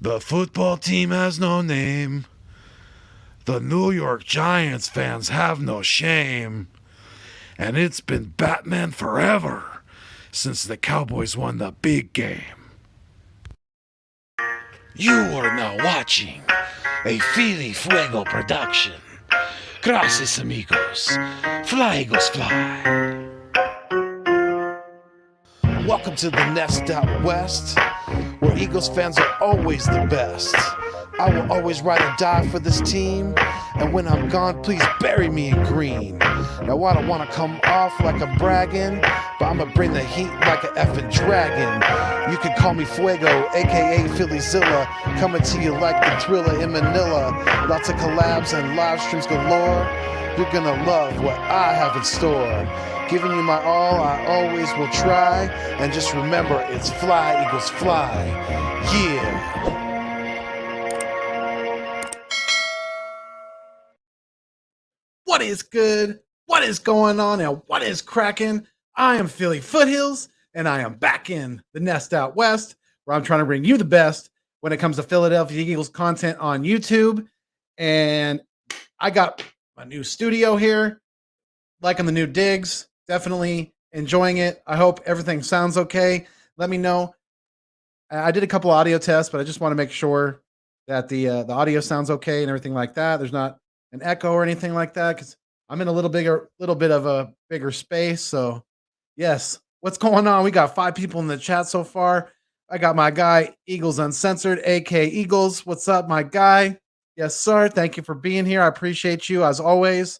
The football team has no name. The New York Giants fans have no shame. And it's been Batman forever since the Cowboys won the big game. You are now watching a Fuego production. Gracias Amigos. Fly Eagles fly. Welcome to the nest out west, where Eagles fans are always the best. I will always ride or die for this team, and when I'm gone, please bury me in green. Now I don't want to come off like I'm bragging, but I'ma bring the heat like an effing dragon. You can call me Fuego, aka Philly-Zilla, coming to you like the Thriller in Manila. Lots of collabs and live streams galore. You're gonna love what I have in store. Giving you my all, I always will try. And just remember, it's fly, Eagles fly. Yeah. What is good? What is going on? And what is cracking? I am Philly Foothills, and I am back in the nest out west, where I'm trying to bring you the best when it comes to Philadelphia Eagles content on YouTube. And I got my new studio here, liking the new digs, definitely enjoying it. I hope everything sounds okay. Let me know. I did a couple audio tests, but I just want to make sure that the audio sounds okay and everything like that. There's not an echo or anything like that because I'm in a little bit of a bigger space. So, yes, what's going on? We got 5 people in the chat so far. I got my guy Eagles Uncensored, aka Eagles. What's up, my guy? Yes, sir. Thank you for being here. I appreciate you as always.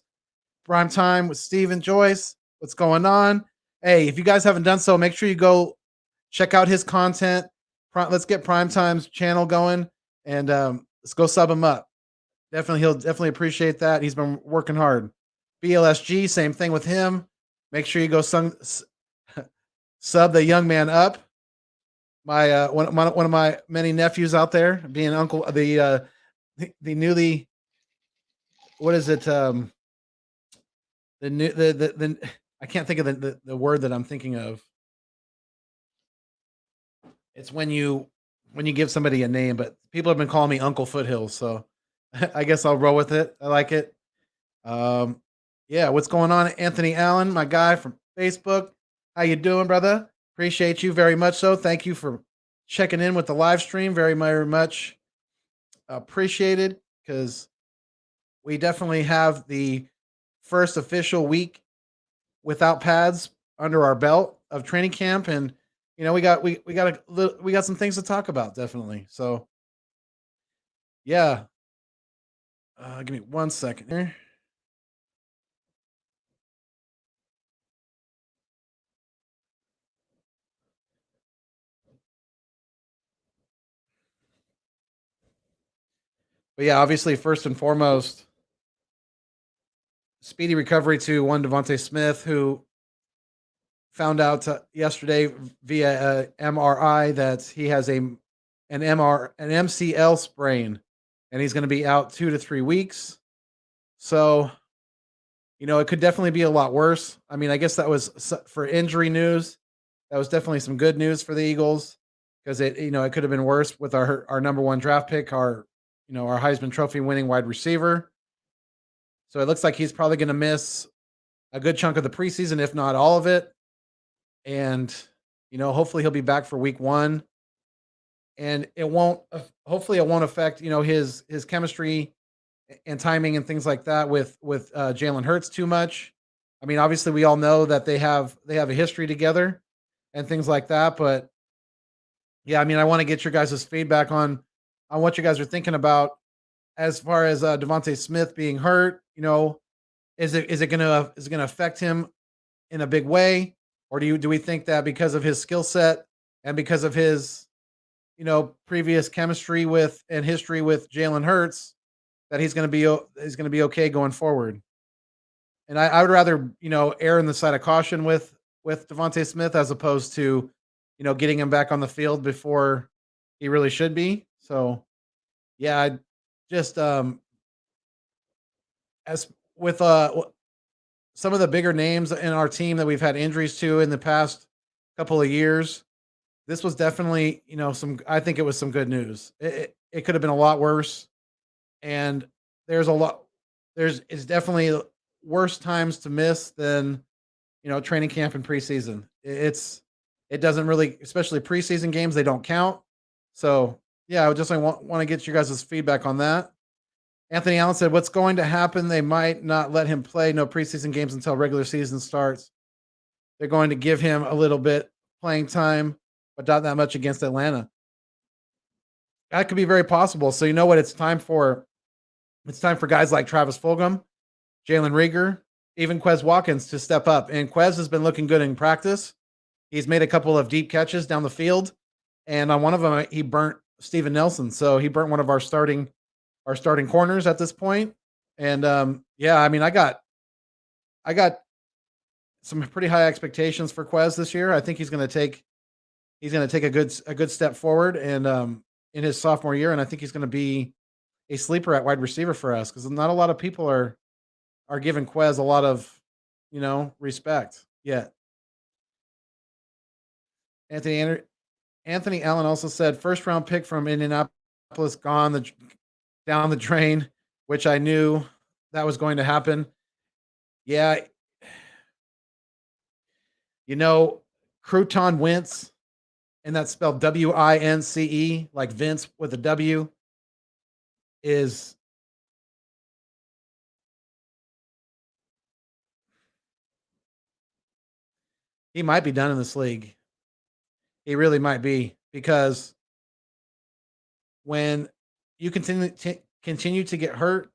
Prime time with Steve and Joyce. What's going on? Hey, if you guys haven't done so, make sure you go check out his content. Let's get Primetime's channel going, and let's go sub him up. He'll definitely appreciate that. He's been working hard. BLSG, same thing with him. Make sure you go sub the young man up. My one of my many nephews out there, being uncle, the newly, what is it? The new the I can't think of the word that I'm thinking of. It's when you give somebody a name, but people have been calling me Uncle Foothills, so I guess I'll roll with it. I like it. Yeah, what's going on, Anthony Allen, my guy from Facebook? How you doing, brother? Appreciate you very much. So, thank you for checking in with the live stream. Very, very much appreciated, because we definitely have the first official week without pads under our belt of training camp, and we got some things to talk about, definitely. So, yeah. Give me 1 second here. But yeah, obviously, first and foremost, speedy recovery to one Devonta Smith, who found out yesterday via MRI that he has an MCL sprain, and he's going to be out 2 to 3 weeks. So, it could definitely be a lot worse. I mean, I guess that was for injury news. That was definitely some good news for the Eagles, because it could have been worse with our number 1 draft pick, our Heisman Trophy winning wide receiver. So it looks like he's probably going to miss a good chunk of the preseason, if not all of it. And, hopefully he'll be back for week 1. And hopefully it won't affect, his chemistry and timing and things like that with Jalen Hurts too much. I mean, obviously we all know that they have a history together and things like that. But yeah, I mean, I want to get your guys' feedback on what you guys are thinking about as far as Devonta Smith being hurt. Is it gonna affect him in a big way, or do we think that because of his skill set and because of his previous chemistry with and history with Jalen Hurts, that he's gonna be okay going forward? And I would rather err in the side of caution with Devonta Smith, as opposed to getting him back on the field before he really should be. So yeah, I just as with some of the bigger names in our team that we've had injuries to in the past couple of years, this was definitely, I think it was some good news. It could have been a lot worse. And there's a lot, it's definitely worse times to miss than, training camp and preseason. It doesn't really, especially preseason games, they don't count. So yeah, I would just want to get you guys' feedback on that. Anthony Allen said, what's going to happen? They might not let him play no preseason games until regular season starts. They're going to give him a little bit playing time, but not that much against Atlanta. That could be very possible. So you know what it's time for? It's time for guys like Travis Fulgham, Jalen Rieger, even Quez Watkins to step up. And Quez has been looking good in practice. He's made a couple of deep catches down the field. And on one of them, he burnt Steven Nelson. So he burnt one of our starting corners at this point. And I mean, I got some pretty high expectations for Quez this year. I think he's going to take a good step forward and in his sophomore year, and I think he's going to be a sleeper at wide receiver for us because not a lot of people are giving Quez a lot of respect yet. Anthony Allen also said first round pick from Indianapolis gone down the drain, which I knew that was going to happen. Yeah. Crouton Wentz, and that's spelled Wince, like Vince with a W, is he might be done in this league. He really might be, because when you continue to get hurt,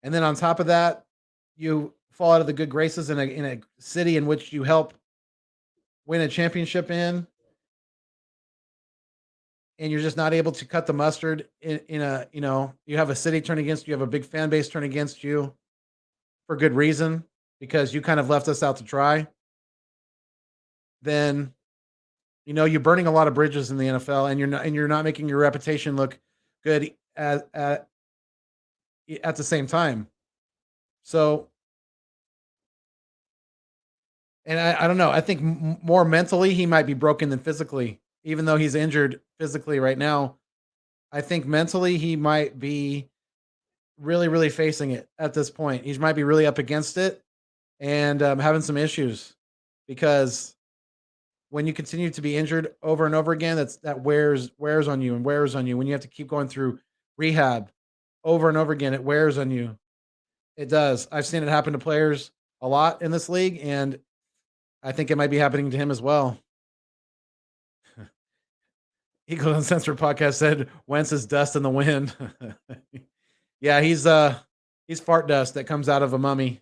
and then on top of that, you fall out of the good graces in a city in which you help win a championship in, and you're just not able to cut the mustard in a, you have a city turn against you, you have a big fan base turn against you for good reason, because you kind of left us out to dry, then, you're burning a lot of bridges in the NFL, and you're not making your reputation look good at the same time. So, and I don't know, I think more mentally he might be broken than physically, even though he's injured physically right now. I think mentally he might be really, really facing it at this point. He might be really up against it and having some issues, because when you continue to be injured over and over again, that wears on you and wears on you. When you have to keep going through rehab over and over again, it wears on you. It does. I've seen it happen to players a lot in this league, and I think it might be happening to him as well. Eagle Uncensored Podcast said Wentz is dust in the wind. Yeah, he's fart dust that comes out of a mummy.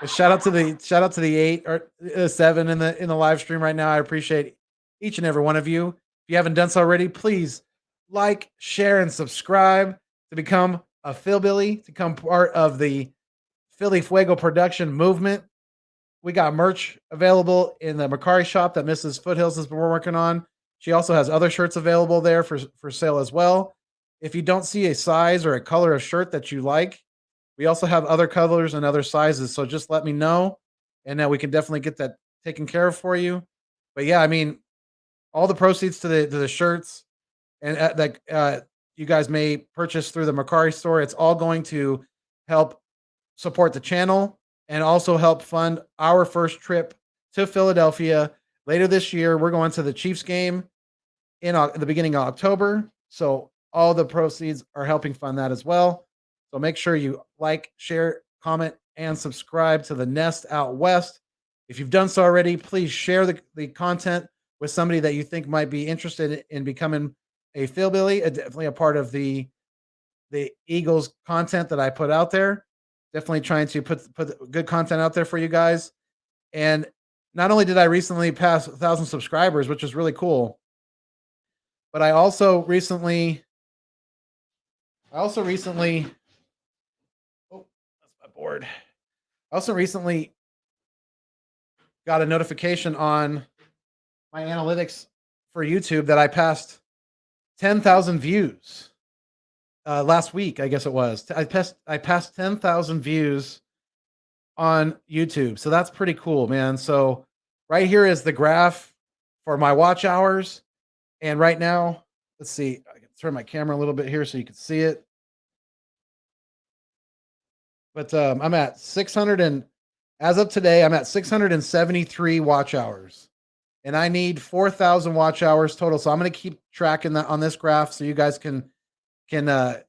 Shout out to the 8 or 7 in the live stream right now. I appreciate each and every one of you. If you haven't done so already, please like, share, and subscribe to become a Phill-Billy, to become part of the Philly Fuego production movement. We got merch available in the Macari shop that Mrs. Foothills has been working on. She also has other shirts available there for sale as well. If you don't see a size or a color of shirt that you like, we also have other colors and other sizes. So just let me know, and now we can definitely get that taken care of for you. But yeah, I mean, all the proceeds to the shirts and that you guys may purchase through the Macari store, it's all going to help support the channel and also help fund our first trip to Philadelphia later this year. We're going to the Chiefs game in the beginning of October. So all the proceeds are helping fund that as well. So make sure you like, share, comment, and subscribe to the Nest Out West. If you've done so already, please share the content with somebody that you think might be interested in becoming a Phill-Billy, definitely a part of the Eagles content that I put out there. Definitely trying to put good content out there for you guys. And not only did I recently pass 1,000 subscribers, which is really cool, but I also recently, oh, that's my board. I also recently got a notification on my analytics for YouTube that I passed 10,000 views last week. I guess it was. I passed 10,000 views on YouTube, so that's pretty cool, man. So right here is the graph for my watch hours. And right now, let's see, I can turn my camera a little bit here so you can see it. But I'm at 600 and as of today, I'm at 673 watch hours. And I need 4,000 watch hours total. So I'm going to keep tracking that on this graph so you guys can kind of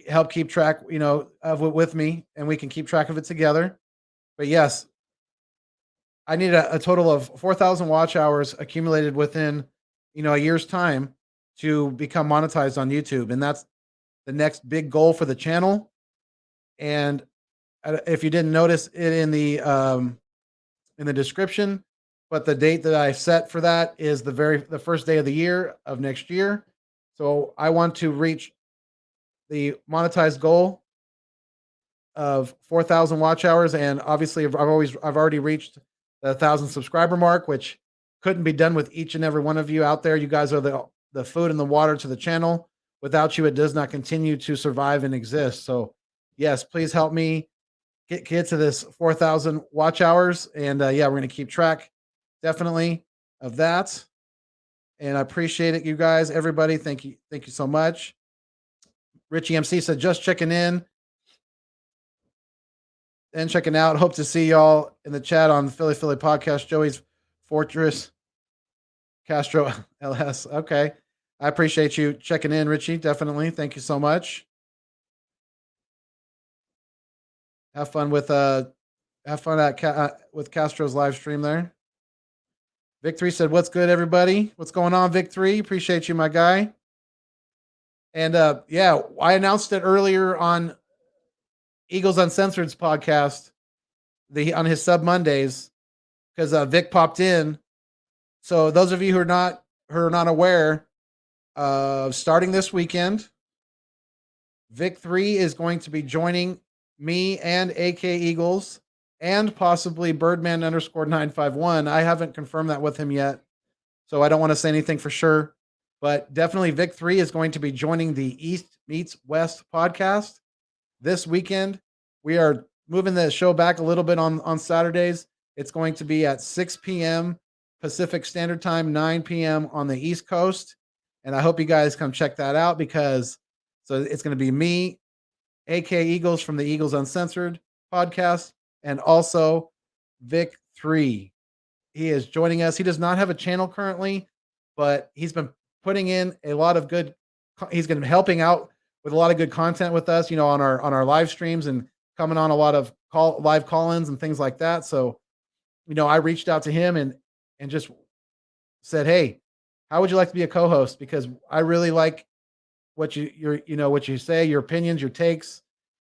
help keep track, of it with me, and we can keep track of it together. But yes, I need a total of 4,000 watch hours accumulated within, a year's time to become monetized on YouTube. And that's the next big goal for the channel. And if you didn't notice it in the description, but the date that I set for that is the first day of the year of next year. So I want to reach the monetized goal of 4,000 watch hours, and obviously I've already reached the 1,000 subscriber mark, which couldn't be done with each and every one of you out there. You guys are the food and the water to the channel. Without you, it does not continue to survive and exist. So yes, please help me get to this 4,000 watch hours, and we're going to keep track definitely of that. And I appreciate it, you guys, everybody. Thank you so much. Richie MC said, just checking in and checking out. Hope to see y'all in the chat on Philly Podcast. Joey's Fortress Castro LS. Okay. I appreciate you checking in, Richie. Definitely. Thank you so much. Have fun with Castro's live stream there. Victory said, what's good, everybody? What's going on, Victory? Appreciate you, my guy. And I announced it earlier on Eagles Uncensored's podcast, on his Sub Mondays, because Vic popped in. So those of you who are not aware, starting this weekend, Vic 3 is going to be joining me and AK Eagles and possibly Birdman _951. I haven't confirmed that with him yet, so I don't want to say anything for sure. But definitely Vic 3 is going to be joining the East Meets West podcast this weekend. We are moving the show back a little bit on Saturdays. It's going to be at 6 p.m. Pacific Standard Time, 9 p.m. on the East Coast. And I hope you guys come check that out, because it's going to be me, AK Eagles from the Eagles Uncensored podcast, and also Vic 3. He is joining us. He does not have a channel currently, but he's been putting in a lot of good. He's going to be helping out with a lot of good content with us, on our live streams, and coming on a lot of live call-ins and things like that. So, I reached out to him and just said, hey, how would you like to be a co-host? Because I really like what what you say, your opinions, your takes,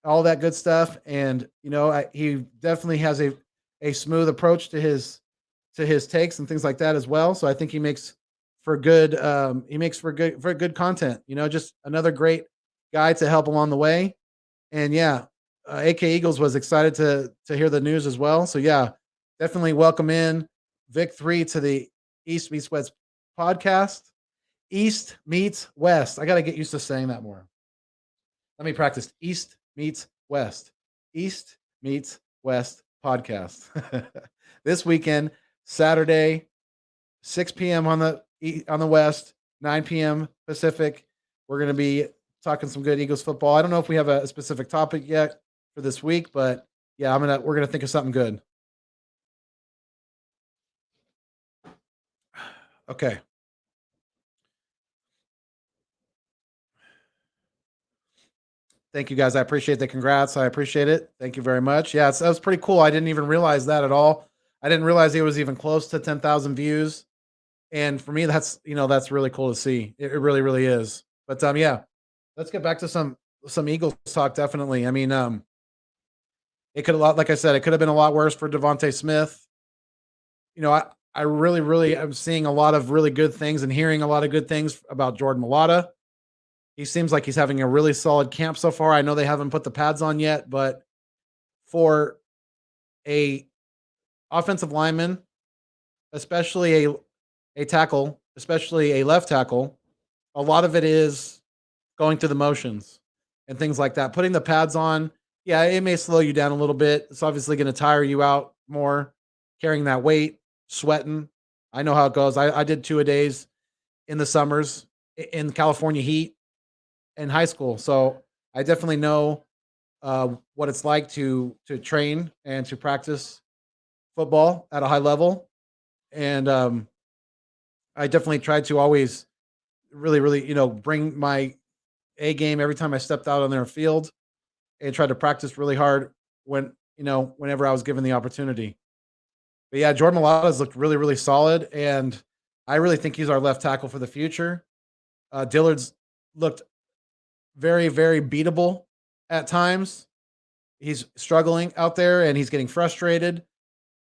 all that good stuff. And, he definitely has a smooth approach to his takes and things like that as well. So I think he makes for good content, just another great guy to help along the way. And AK Eagles was excited to hear the news as well. So definitely welcome in Vic 3 to the East Meets West podcast. East Meets West. I got to get used to saying that more. Let me practice. East Meets West. East Meets West podcast. This weekend, Saturday, 6 p.m. on the West, 9 p.m. Pacific. We're going to be talking some good Eagles football. I don't know if we have a specific topic yet for this week, but we're going to think of something good. Okay. Thank you, guys. I appreciate the congrats. I appreciate it. Thank you very much. Yeah, that was pretty cool. I didn't even realize that at all. I didn't realize it was even close to 10,000 views. And for me, that's really cool to see. It really, really is. But let's get back to some Eagles talk. Definitely. I mean, it could like I said, it could have been a lot worse for Devonta Smith. I really, really am seeing a lot of really good things and hearing a lot of good things about Jordan Mailata. He seems like he's having a really solid camp so far. I know they haven't put the pads on yet, but for a offensive lineman, especially a tackle, especially a left tackle, a lot of it is going through the motions and things like that. Putting the pads on, it may slow you down a little bit. It's obviously going to tire you out more carrying that weight. sweating. I know how it goes. I did 2-a-days in the summers in California heat in high school, so I definitely know what it's like to train and to practice football at a high level. And I definitely tried to always really, really, bring my A game every time I stepped out on their field and tried to practice really hard whenever I was given the opportunity. But yeah, Jordan Mailata's looked really, really solid, and I really think he's our left tackle for the future. Dillard's looked very, very beatable at times. He's struggling out there, and he's getting frustrated.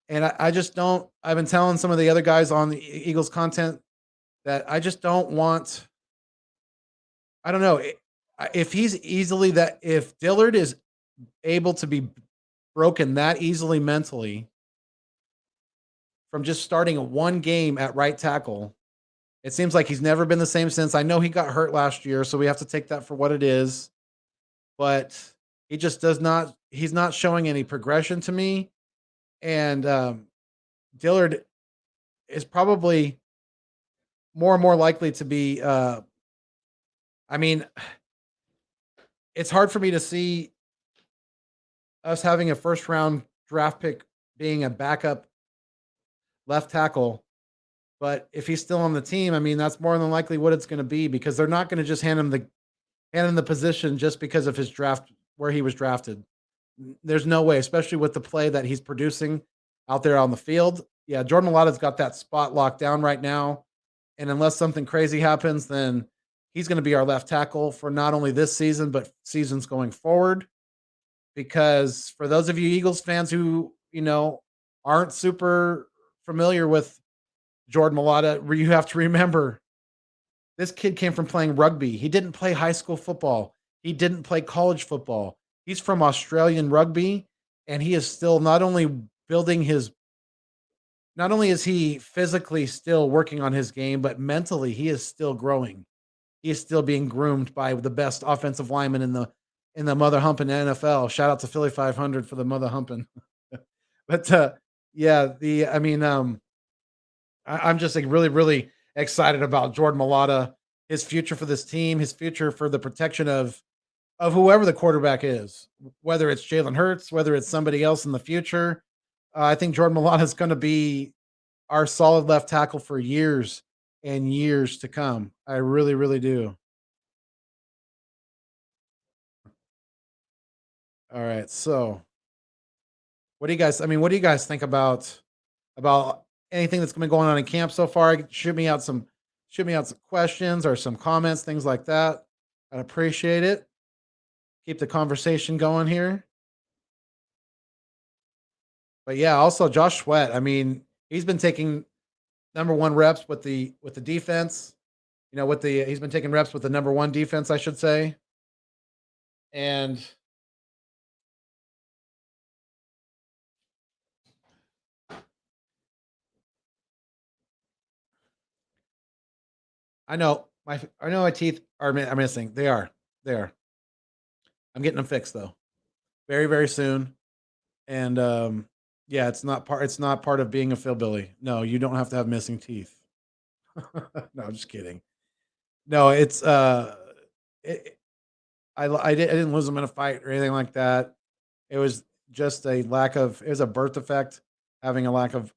And I just don't. I've been telling some of the other guys on the Eagles content that I just don't want. I don't know if Dillard is able to be broken that easily mentally from just starting one game at right tackle. It seems like he's never been the same since. I know he got hurt last year, so we have to take that for what it is. But he just does not. He's not showing any progression to me, and Dillard is probably more and more likely to be. I mean, it's hard for me to see us having a first round draft pick being a backup left tackle. But if he's still on the team, I mean, that's more than likely what it's going to be, because they're not going to just hand him the position just because of his draft, where he was drafted. There's no way, especially with the play that he's producing out there on the field. Yeah, Jordan Mailata's got that spot locked down right now. And unless something crazy happens, then he's going to be our left tackle for not only this season, but seasons going forward. Because for those of you Eagles fans who, aren't super familiar with Jordan Mailata, you have to remember this kid came from playing rugby. He didn't play high school football. He didn't play college football. He's from Australian rugby, and he is still not only is he physically still working on his game, but mentally he is still growing. He is still being groomed by the best offensive lineman in the mother humping NFL. Shout out to Philly 500 for the mother humping. But I'm just like really, really excited about Jordan Mailata, his future for this team, his future for the protection of whoever the quarterback is, whether it's Jalen Hurts, whether it's somebody else in the future. I think Jordan Mailata is going to be our solid left tackle for years and years to come. I really, really do. All right. So what do you guys think about anything that's been going on in camp so far? Shoot me out some questions or some comments, things like that. I'd appreciate it. Keep the conversation going here. But yeah, also Josh Sweat. I mean, he's been taking number one reps with the defense. He's been taking reps with the number one defense, I should say. And I know my teeth are missing. They are. I'm getting them fixed though, very, very soon. And yeah, it's not part of being a Phill-Billy. No, you don't have to have missing teeth. No, I'm just kidding. No, it's I didn't lose them in a fight or anything like that. It was just it was a birth defect, having a lack of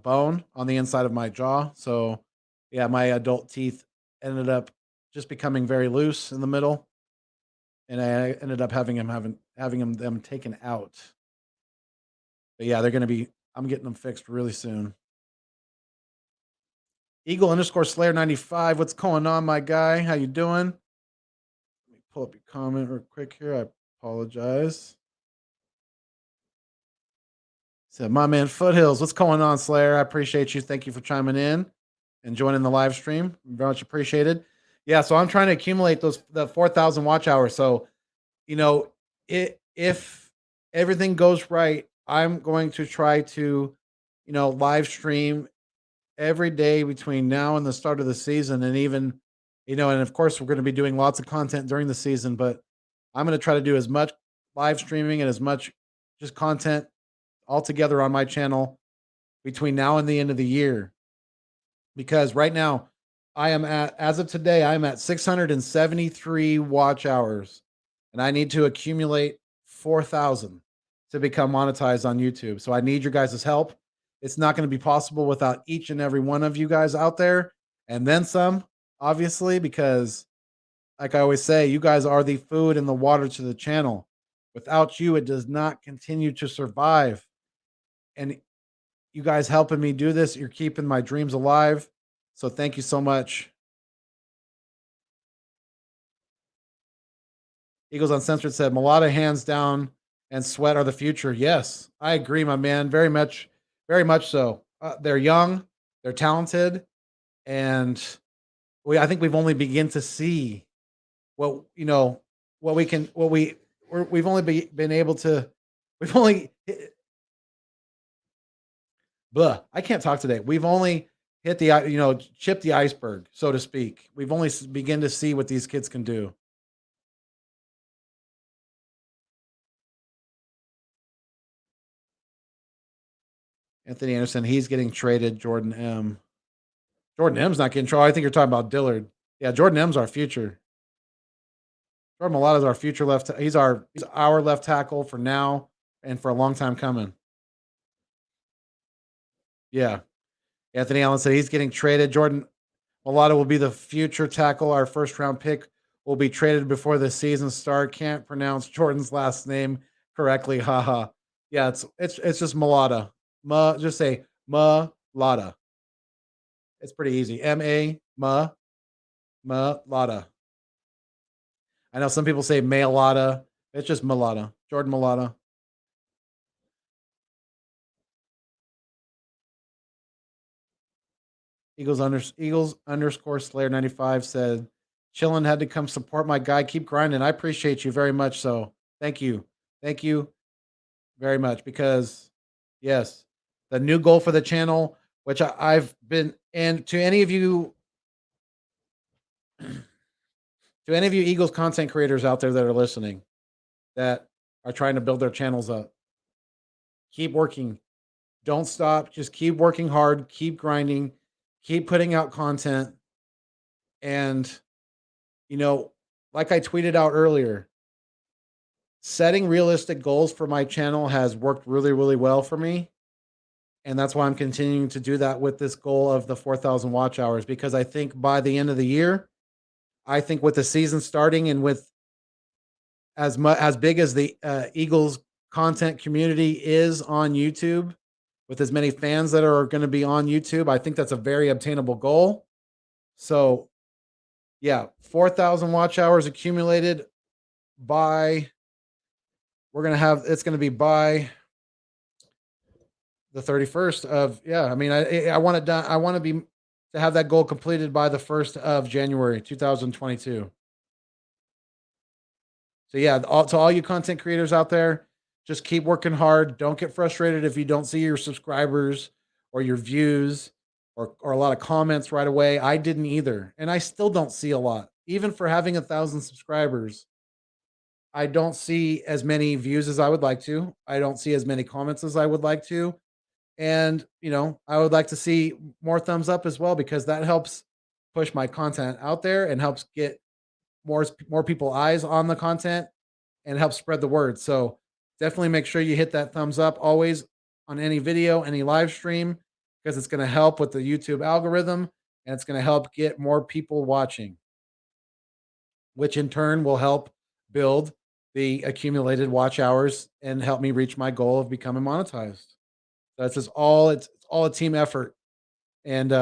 bone on the inside of my jaw. So yeah, my adult teeth ended up just becoming very loose in the middle, and I ended up having them taken out. But yeah, I'm getting them fixed really soon. Eagle_Slayer95. What's going on, my guy? How you doing? Let me pull up your comment real quick here. I apologize. Said my man Foothills. What's going on, Slayer? I appreciate you. Thank you for chiming in and joining the live stream. Very much appreciated. Yeah, so I'm trying to accumulate the 4,000 watch hours. So, if everything goes right, I'm going to try to, live stream every day between now and the start of the season. And even, and of course, we're going to be doing lots of content during the season, but I'm going to try to do as much live streaming and as much just content all together on my channel between now and the end of the year. Because right now, as of today, I'm at 673 watch hours, and I need to accumulate 4,000 to become monetized on YouTube. So I need your guys' help. It's not going to be possible without each and every one of you guys out there, and then some, obviously, because like I always say, you guys are the food and the water to the channel. Without you, it does not continue to survive. And you guys helping me do this, you're keeping my dreams alive. So thank you so much. Eagles Uncensored said, Mailata hands down and Sweat are the future. Yes, I agree, my man. Very much so. They're young, they're talented, and I think we've only begun to see what we've only been able to. We've only. I can't talk today. We've only hit the chipped the iceberg, so to speak. We've only begin to see what these kids can do. Anthony Anderson, he's getting traded. Jordan M. Jordan M's not getting traded. I think you're talking about Dillard. Yeah, Jordan M's our future. Jordan Mailata is our future left. He's our left tackle for now and for a long time coming. Yeah. Anthony Allen said he's getting traded. Jordan Mailata will be the future tackle. Our first round pick will be traded before the season start. Can't pronounce Jordan's last name correctly. Haha. Yeah, it's just Mailata. Just say Mailata. It's pretty easy. Mailata. I know some people say Mailata. It's just Mailata. Jordan Mailata. Eagles underscore Slayer 95 said, Chillin had to come support my guy. Keep grinding. I appreciate you very much. So thank you. Thank you very much. Because yes, the new goal for the channel, which I've been, and to any of you Eagles content creators out there that are listening, that are trying to build their channels up, keep working. Don't stop. Just keep working hard. Keep grinding. Keep putting out content. And, like I tweeted out earlier, setting realistic goals for my channel has worked really, really well for me. And that's why I'm continuing to do that with this goal of the 4,000 watch hours, because I think by the end of the year, I think with the season starting and with as big as the Eagles content community is on YouTube, with as many fans that are going to be on YouTube, I think that's a very obtainable goal. So, yeah, 4,000 watch hours accumulated by, it's going to be by the 31st of, I want it done. I want to have that goal completed by the 1st of January, 2022. So yeah, to all you content creators out there, just keep working hard. Don't get frustrated if you don't see your subscribers or your views or a lot of comments right away. I didn't either. And I still don't see a lot. Even for having 1,000 subscribers, I don't see as many views as I would like to. I don't see as many comments as I would like to. And, I would like to see more thumbs up as well, because that helps push my content out there and helps get more people eyes on the content and help spread the word. So definitely make sure you hit that thumbs up always on any video, any live stream, because it's going to help with the YouTube algorithm and it's going to help get more people watching, which in turn will help build the accumulated watch hours and help me reach my goal of becoming monetized. That's just it's all a team effort. And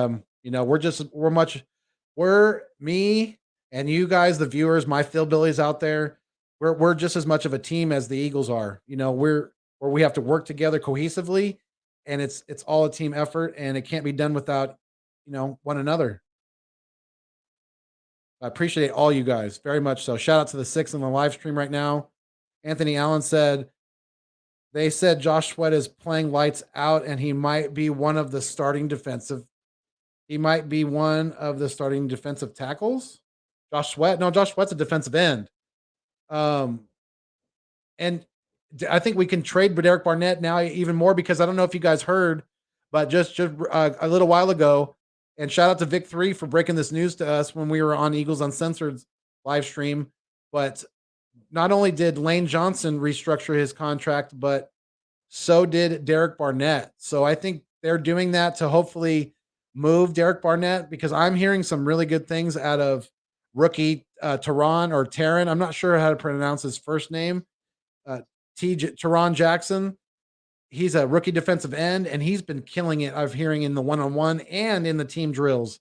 we're me and you guys, the viewers, my Phill-Billies out there, we're just as much of a team as the Eagles are. We have to work together cohesively, and it's all a team effort, and it can't be done without one another. I appreciate all you guys very much. So shout out to the 6 in the live stream right now. Anthony Allen said, they said Josh Sweat is playing lights out, and he might be one of the starting defensive tackles. Josh Sweat? No, Josh Sweat's a defensive end. And I think we can trade Derek Barnett now even more, because I don't know if you guys heard, But just a little while ago, and shout out to Vic3 for breaking this news to us when we were on Eagles Uncensored live stream. But not only did Lane Johnson restructure his contract, but so did Derek Barnett. So I think they're doing that to hopefully move Derek Barnett, because I'm hearing some really good things out of rookie Taron. I'm not sure how to pronounce his first name. Taron Jackson. He's a rookie defensive end, and he's been killing it. I'm hearing in the one-on-one and in the team drills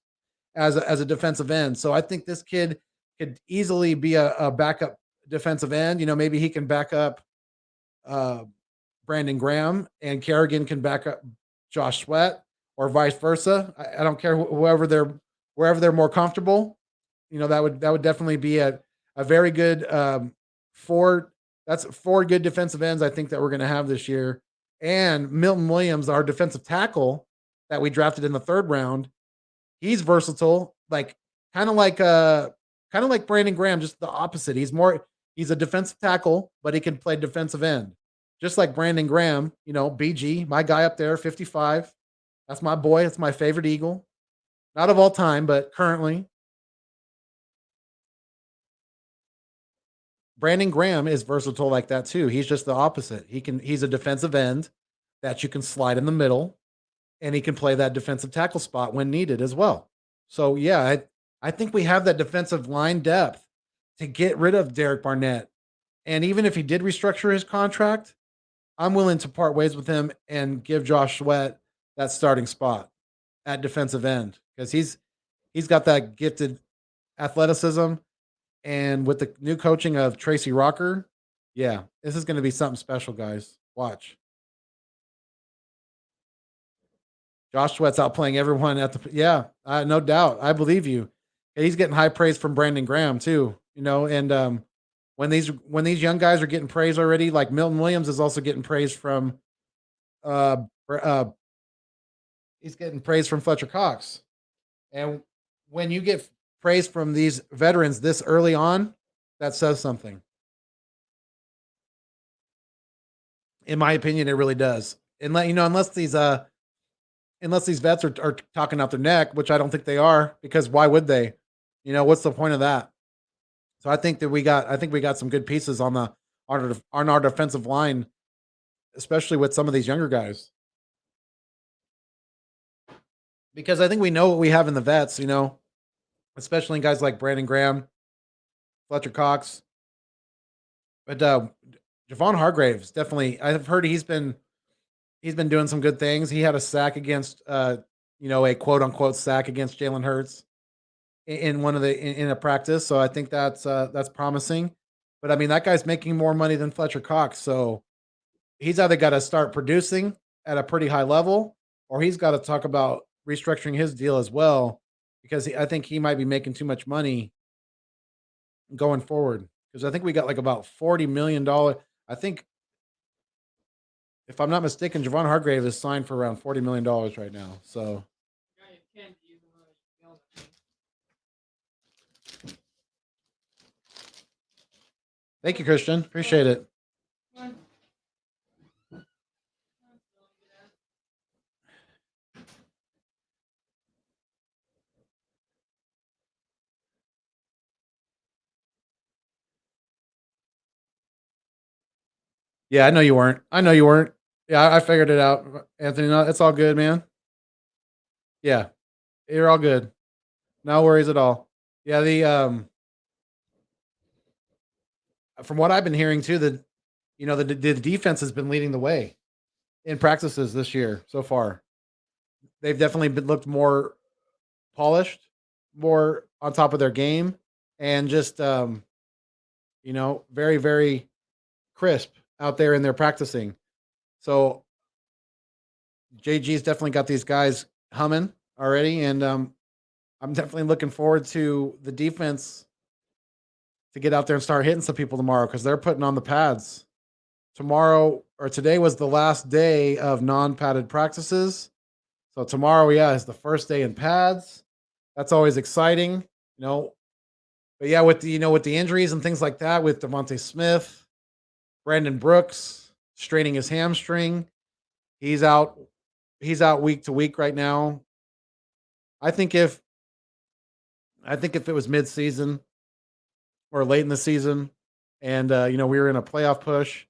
as a defensive end. So I think this kid could easily be a backup defensive end. Maybe he can back up Brandon Graham, and Kerrigan can back up Josh Sweat, or vice versa. I don't care wherever they're more comfortable. That would definitely be a very good four. That's four good defensive ends I think that we're going to have this year. And Milton Williams, our defensive tackle that we drafted in the 3rd round, he's versatile, kind of like Brandon Graham, just the opposite. He's a defensive tackle, but he can play defensive end. Just like Brandon Graham, BG, my guy up there, 55. That's my boy. That's my favorite Eagle. Not of all time, but currently. Brandon Graham is versatile like that too. He's just the opposite. He's a defensive end that you can slide in the middle, and he can play that defensive tackle spot when needed as well. So yeah, I think we have that defensive line depth to get rid of Derek Barnett. And even if he did restructure his contract, I'm willing to part ways with him and give Josh Sweat that starting spot at defensive end, because he's got that gifted athleticism. And with the new coaching of Tracy Rocker, yeah, this is going to be something special, guys. Watch. Josh Sweat's outplaying everyone no doubt. I believe you. And he's getting high praise from Brandon Graham too, and when these young guys are getting praise already, like Milton Williams is also getting praise from he's getting praise from Fletcher Cox. And when you get praise from these veterans this early on, that says something. In my opinion, it really does. And unless these vets are talking out their neck, which I don't think they are, because why would they? What's the point of that? So I think we got some good pieces on our defensive line, especially with some of these younger guys. Because I think we know what we have in the vets, especially in guys like Brandon Graham, Fletcher Cox. But Javon Hargraves, definitely, I've heard he's been doing some good things. He had a sack against a quote unquote sack against Jalen Hurts in a practice. So I think that's promising. But I mean, that guy's making more money than Fletcher Cox. So he's either got to start producing at a pretty high level, or he's got to talk about restructuring his deal as well, because I think he might be making too much money going forward. Because I think we got like about $40 million. I think, if I'm not mistaken, Javon Hargrave is signed for around $40 million right now. So. Thank you, Christian. Appreciate it. Yeah, I know you weren't. Yeah, I figured it out, Anthony. No, it's all good, man. Yeah, you're all good. No worries at all. Yeah, from what I've been hearing too, the defense has been leading the way in practices this year so far. They've definitely looked more polished, more on top of their game, and just very, very crisp out there in their practicing. So JG's definitely got these guys humming already, and I'm definitely looking forward to the defense to get out there and start hitting some people tomorrow, because they're putting on the pads. Today was the last day of non-padded practices. So tomorrow, is the first day in pads. That's always exciting, But yeah, with the injuries and things like that, with Devonta Smith, Brandon Brooks straining his hamstring, he's out he's out week to week right now. I think if it was mid-season or late in the season, and we were in a playoff push,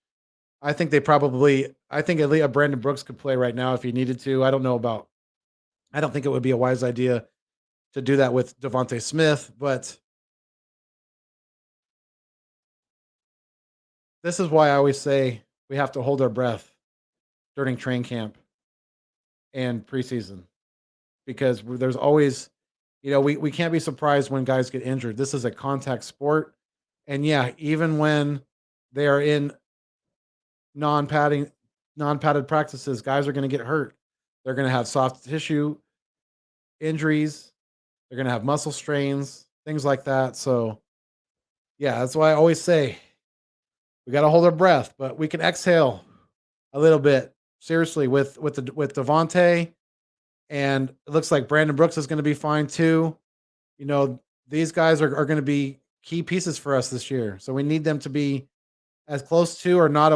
I think at least Brandon Brooks could play right now if he needed to. I don't think it would be a wise idea to do that with Devonta Smith, but this is why I always say we have to hold our breath during train camp and preseason, because there's always, we can't be surprised when guys get injured. This is a contact sport. And yeah, even when they are in non-padded practices, guys are going to get hurt. They're going to have soft tissue injuries. They're going to have muscle strains, things like that. So yeah, that's why I always say we got to hold our breath, but we can exhale a little bit. Seriously, with Devonta, and it looks like Brandon Brooks is going to be fine too. These guys are going to be key pieces for us this year. So we need them to be as close to or not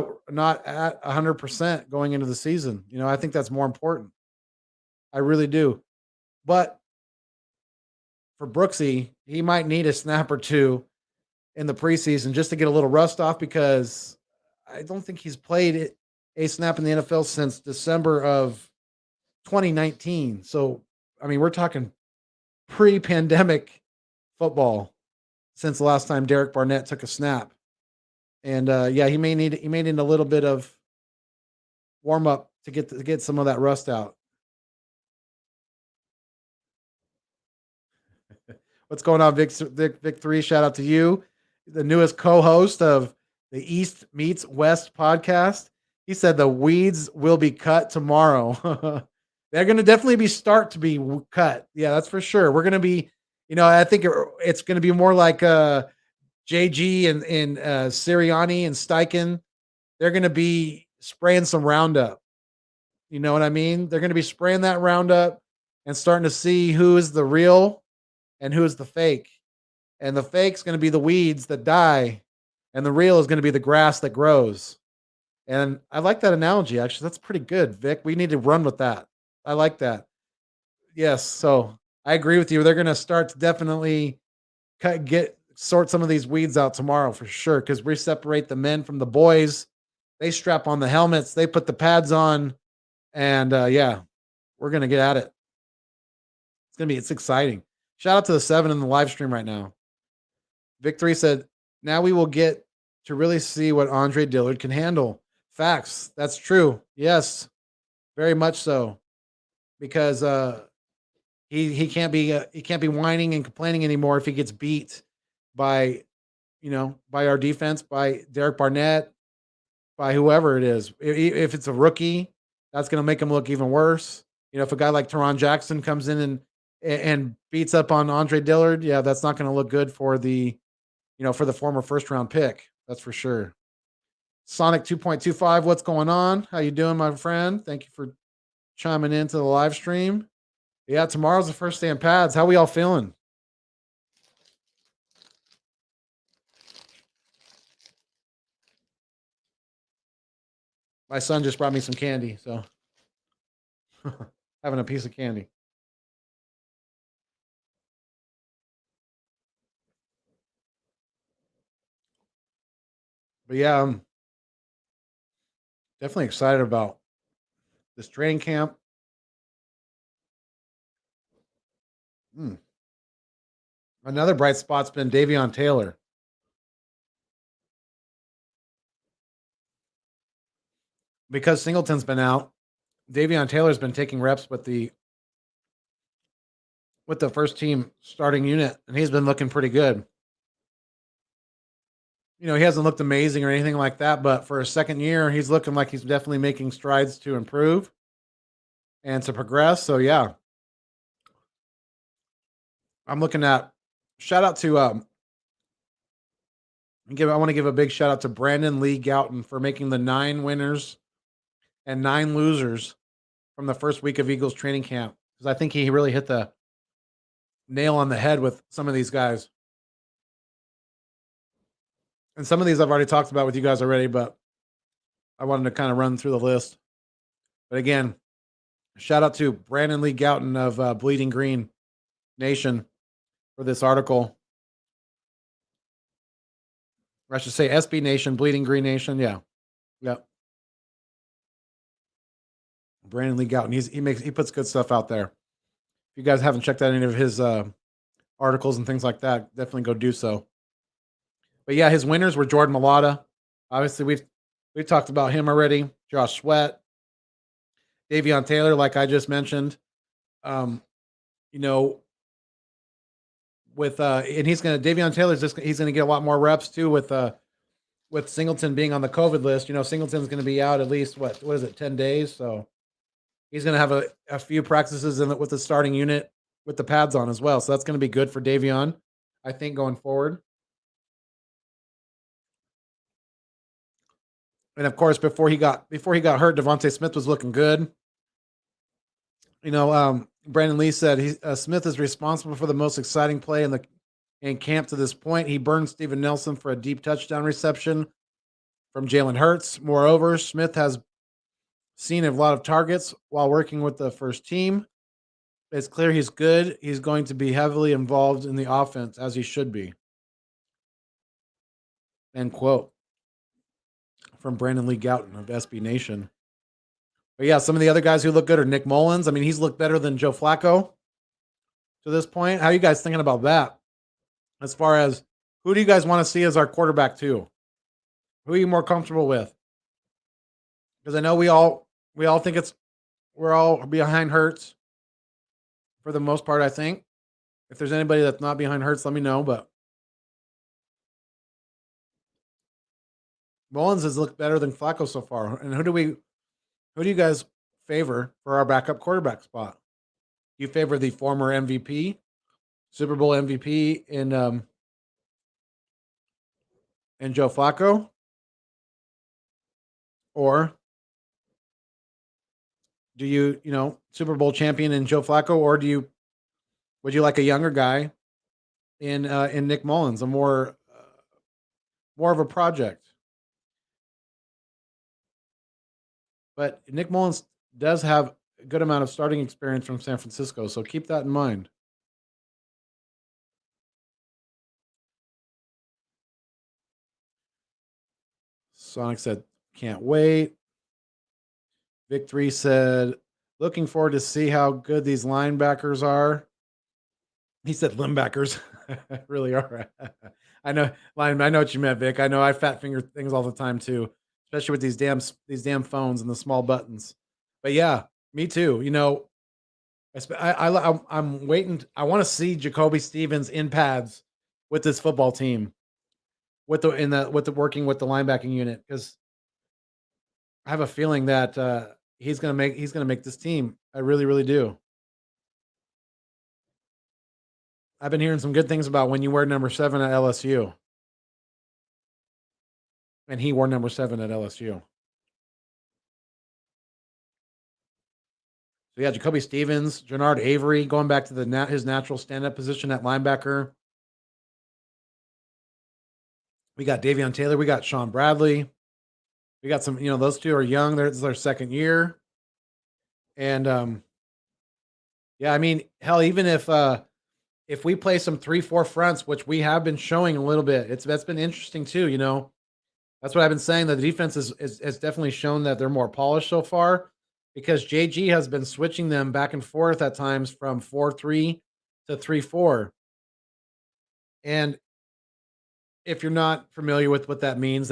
at 100% going into the season. I think that's more important. I really do. But for Brooksy, he might need a snap or two in the preseason just to get a little rust off, because I don't think he's played a snap in the NFL since December of 2019. So, I mean, we're talking pre-pandemic football since the last time Derek Barnett took a snap. And he may need a little bit of warm up to get some of that rust out. What's going on, Vic 3? Shout out to you, the newest co-host of the East Meets West podcast. He said the weeds will be cut tomorrow. They're going to definitely start to be cut. Yeah, that's for sure. We're going to be, I think it's going to be more like JG and Sirianni and Steichen. They're going to be spraying some Roundup. You know what I mean? They're going to be spraying that Roundup and starting to see who is the real and who is the fake. And the fake's going to be the weeds that die, and the real is going to be the grass that grows. And I like that analogy, actually. That's pretty good, Vic. We need to run with that. I like that. Yes, so I agree with you. They're going to start to definitely sort some of these weeds out tomorrow for sure, because we separate the men from the boys. They strap on the helmets. They put the pads on. And, we're going to get at it. It's exciting. Shout out to the 7 in the live stream right now. Victory said, now we will get to really see what Andre Dillard can handle. Facts. That's true. Yes, very much so. Because he can't be whining and complaining anymore if he gets beat by our defense, by Derek Barnett, by whoever it is. If it's a rookie, that's going to make him look even worse. If a guy like Teron Jackson comes in and beats up on Andre Dillard, yeah, that's not going to look good for the former first round pick. That's for sure. Sonic 2.25, what's going on? How you doing, my friend? Thank you for chiming into the live stream. Yeah, tomorrow's the first day in pads. How we all feeling? My son just brought me some candy, so having a piece of candy. But yeah, I'm definitely excited about this training camp. Another bright spot's been Davion Taylor. Because Singleton's been out, Davion Taylor's been taking reps with the first team starting unit, and he's been looking pretty good. He hasn't looked amazing or anything like that, but for a second year, he's looking like he's definitely making strides to improve and to progress. So yeah, I'm looking at, shout out to I want to give a big shout out to Brandon Lee Gouton for making the 9 winners and 9 losers from the first week of Eagles training camp, because I think he really hit the nail on the head with some of these guys. And some of these I've already talked about with you guys already, but I wanted to kind of run through the list. But again, Shout out to Brandon Lee Gouton of Bleeding Green Nation for this article. Or I should say SB Nation, Bleeding Green Nation. Yeah. Yep. Brandon Lee Gouton. He puts good stuff out there. If you guys haven't checked out any of his articles and things like that, definitely go do so. But yeah, his winners were Jordan Mailata. Obviously, we've talked about him already. Josh Sweat, Davion Taylor, like I just mentioned. You know, with and Davion Taylor's he's gonna get a lot more reps too with Singleton being on the COVID list. You know, Singleton's gonna be out at least what is it, 10 days? So he's gonna have a few practices with the starting unit with the pads on as well. So that's gonna be good for Davion, I think, going forward. And of course, before he got hurt, Devonta Smith was looking good. You know, Brandon Lee said Smith is responsible for the most exciting play in camp to this point. He burned Steven Nelson for a deep touchdown reception from Jalen Hurts. Moreover, Smith has seen a lot of targets while working with the first team. It's clear he's good. He's going to be heavily involved in the offense, as he should be. End quote. From Brandon Lee Gouton of SB Nation. But yeah, some of the other guys who look good are Nick Mullens. I mean, he's looked better than Joe Flacco to this point. How are you guys thinking about that? As far as who do you guys want to see as our quarterback too? Who are you more comfortable with? Because I know we all think we're all behind Hurts for the most part, I think. If there's anybody that's not behind Hurts, let me know. But Mullens has looked better than Flacco so far. And who do you guys favor for our backup quarterback spot? Do you favor the former MVP, Super Bowl MVP in Joe Flacco? Or do you Super Bowl champion in Joe Flacco, or would you like a younger guy in Nick Mullens, a more of a project? But Nick Mullens does have a good amount of starting experience from San Francisco, so keep that in mind. Sonic said, can't wait. Victory said, looking forward to see how good these linebackers are. He said linebackers really are. I know what you meant, Vic. I know I fat finger things all the time too, especially with these damn phones and the small buttons. But yeah, me too. You know, I'm waiting. I want to see Jacoby Stevens in pads with this football team, working with the linebacking unit, because I have a feeling that he's gonna make this team. I really, really do. I've been hearing some good things about when you wear number 7 at LSU. And he wore number 7 at LSU. So yeah, Jacoby Stevens, Jernard Avery, going back to his natural stand-up position at linebacker. We got Davion Taylor. We got Sean Bradley. We got some, those two are young. This is their second year. And yeah, I mean, hell, even if we play some 3-4 fronts, which we have been showing a little bit, that's been interesting too. That's what I've been saying. That the defense has definitely shown that they're more polished so far, because JG has been switching them back and forth at times from 4-3 to 3-4. And if you're not familiar with what that means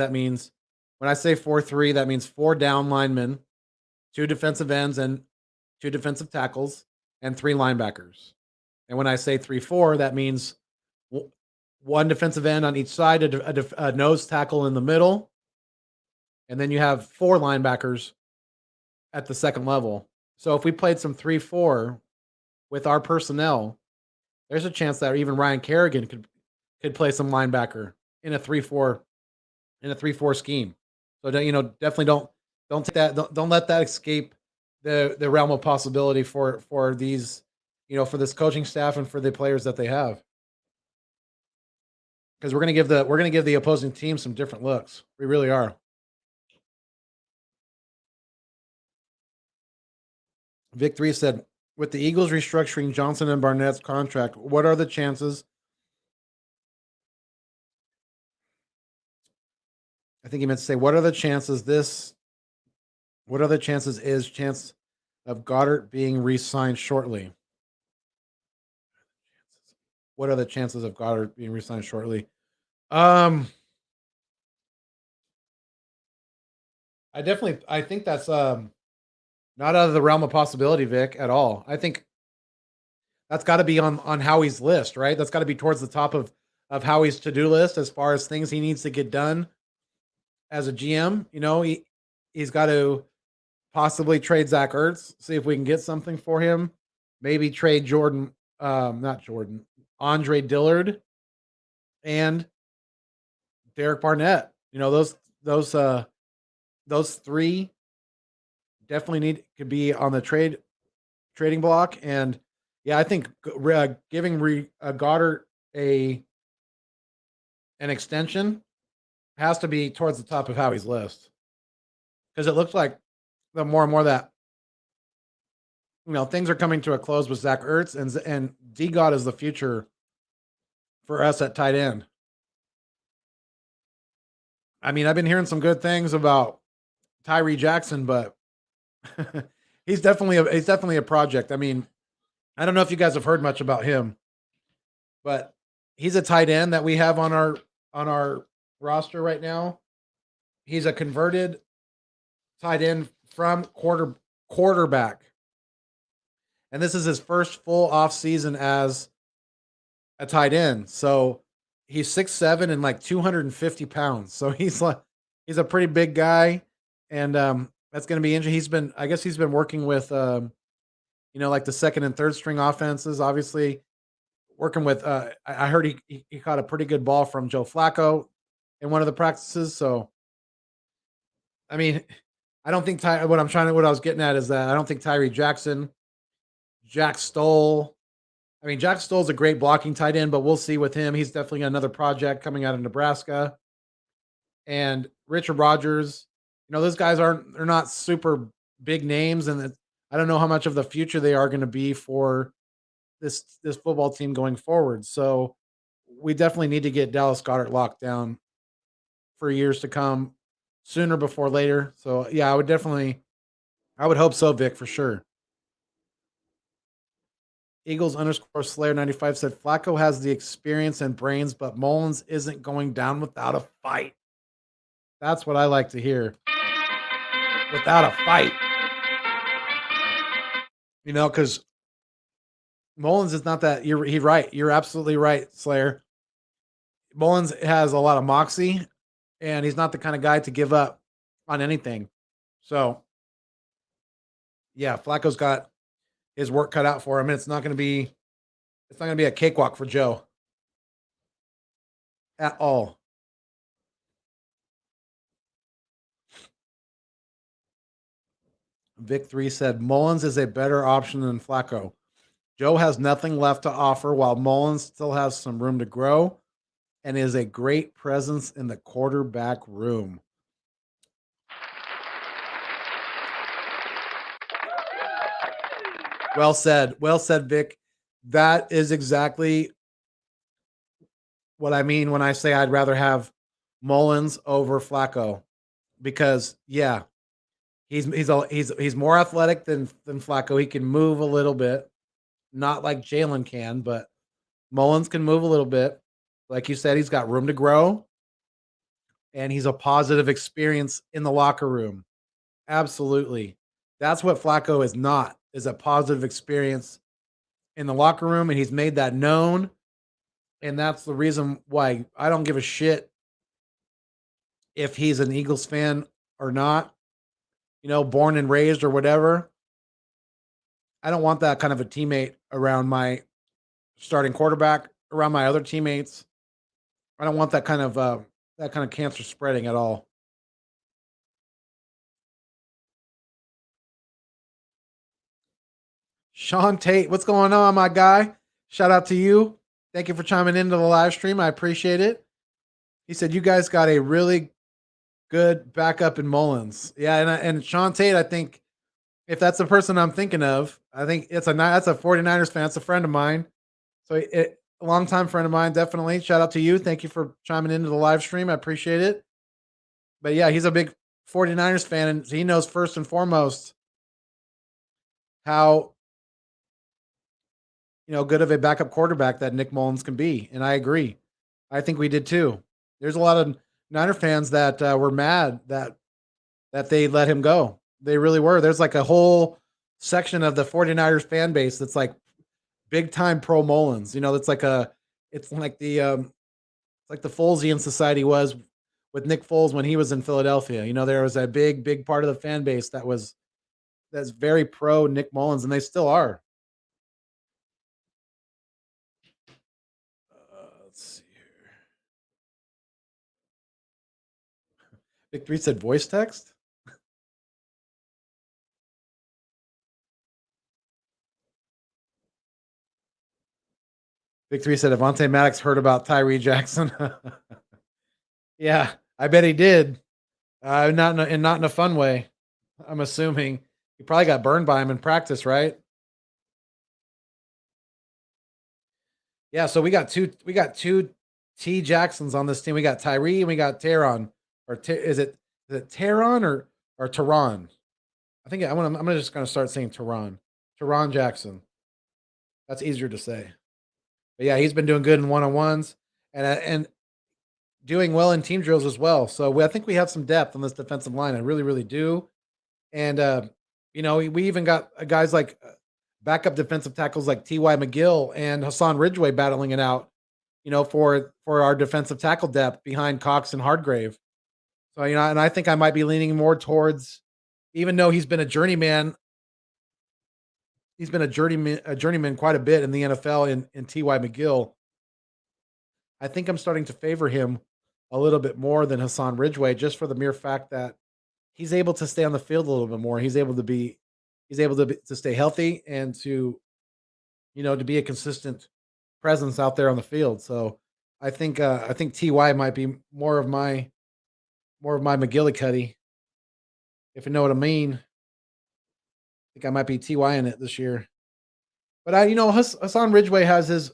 when I say 4-3, that means 4 down linemen, 2 defensive ends and 2 defensive tackles, and 3 linebackers. And when I say 3-4, that means 1 defensive end on each side, a nose tackle in the middle, and then you have 4 linebackers at the second level. So if we played some 3-4 with our personnel, there's a chance that even Ryan Kerrigan could play some linebacker in a 3-4 scheme. So definitely don't take that. Don't let that escape the realm of possibility for these, for this coaching staff and for the players that they have. Because we're gonna give the opposing team some different looks. We really are. Vic3 said, with the Eagles restructuring Johnson and Barnett's contract, what are the chances? I think he meant to say, what are the chances chance of Goddard being re-signed shortly? What are the chances of Goddard being re-signed shortly? I think that's not out of the realm of possibility, Vic, at all. I think that's got to be on Howie's list, right? That's got to be towards the top of Howie's to-do list as far as things he needs to get done as a GM. You know, he's got to possibly trade Zach Ertz, see if we can get something for him. Maybe trade Andre Dillard and Derek Barnett. You know, those three definitely could be on the trading block. And yeah, I think giving Goddard an extension has to be towards the top of Howie's list, because it looks like the more and more that things are coming to a close with Zach Ertz, and D-God is the future for us at tight end. I mean, I've been hearing some good things about Tyree Jackson, but he's definitely a project. I mean, I don't know if you guys have heard much about him, but he's a tight end that we have on our roster right now. He's a converted tight end from quarterback. And this is his first full off season as a tight end. So he's 6'7" and like 250 pounds. So he's a pretty big guy. And that's going to be interesting. He's been working with, like the second and third string offenses, obviously working with, I heard he caught a pretty good ball from Joe Flacco in one of the practices. So, I mean, I don't think what I was getting at is that I don't think Tyree Jackson, Jack Stoll. I mean, Jack Stoll's a great blocking tight end, but we'll see with him. He's definitely another project coming out of Nebraska. And Richard Rodgers, those guys they're not super big names, and I don't know how much of the future they are going to be for this football team going forward. So we definitely need to get Dallas Goedert locked down for years to come, sooner before later. So yeah, I would hope so, Vic, for sure. Eagles _Slayer 95 said Flacco has the experience and brains, but Mullens isn't going down without a fight. That's what I like to hear. Without a fight. Because Mullens is not that. He's right. You're absolutely right, Slayer. Mullens has a lot of moxie, and he's not the kind of guy to give up on anything. So, yeah, Flacco's got his work cut out for him, and it's not going to be a cakewalk for Joe at all. Vic3 said Mullens is a better option than Flacco. Joe has nothing left to offer, while Mullens still has some room to grow and is a great presence in the quarterback room. Well said, Vic. That is exactly what I mean when I say I'd rather have Mullens over Flacco, because yeah, he's more athletic than Flacco. He can move a little bit, not like Jalen can, but Mullens can move a little bit. Like you said, he's got room to grow, and he's a positive experience in the locker room. Absolutely. That's what Flacco is not, is a positive experience in the locker room, and he's made that known. And that's the reason why I don't give a shit if he's an Eagles fan or not, born and raised or whatever. I don't want that kind of a teammate around my starting quarterback, around my other teammates. I don't want that kind of cancer spreading at all. Shaun Tate, what's going on, my guy? Shout out to you. Thank you for chiming into the live stream. I appreciate it. He said you guys got a really good backup in Mullens. Yeah, and Shaun Tate, I think if that's the person I'm thinking of, I think that's a 49ers fan. It's a friend of mine. So a longtime friend of mine, definitely. Shout out to you. Thank you for chiming into the live stream. I appreciate it. But yeah, he's a big 49ers fan, and he knows first and foremost how good of a backup quarterback that Nick Mullens can be. And I agree. I think we did too. There's a lot of Niner fans that were mad that they let him go. They really were. There's like a whole section of the 49ers fan base that's like big time pro Mullens. It's like the Folesian Society was with Nick Foles when he was in Philadelphia. There was a big part of the fan base that's very pro Nick Mullens, and they still are. Let's see here. Victory said voice text. Victory said Avonte Maddox heard about Tyree Jackson. Yeah, I bet he did. Not in a fun way. I'm assuming he probably got burned by him in practice, right? Yeah, so we got two T Jacksons on this team. We got Tyree and we got Teron. Is it Teron or Teron? I'm just gonna start saying Teron. Teron Jackson. That's easier to say. But yeah, he's been doing good in one-on-ones and doing well in team drills as well. So I think we have some depth on this defensive line. I really, really do. And we even got guys like backup defensive tackles like T.Y. McGill and Hassan Ridgeway battling it out, for our defensive tackle depth behind Cox and Hardgrave. So, and I think I might be leaning more towards, even though he's been a journeyman quite a bit in the NFL in T.Y. McGill. I think I'm starting to favor him a little bit more than Hassan Ridgeway, just for the mere fact that he's able to stay on the field a little bit more. He's able to stay healthy and to be a consistent presence out there on the field. So I think Ty might be more of my McGillicuddy, if you know what I mean. I think I might be Ty in it this year. But Hassan Ridgeway has his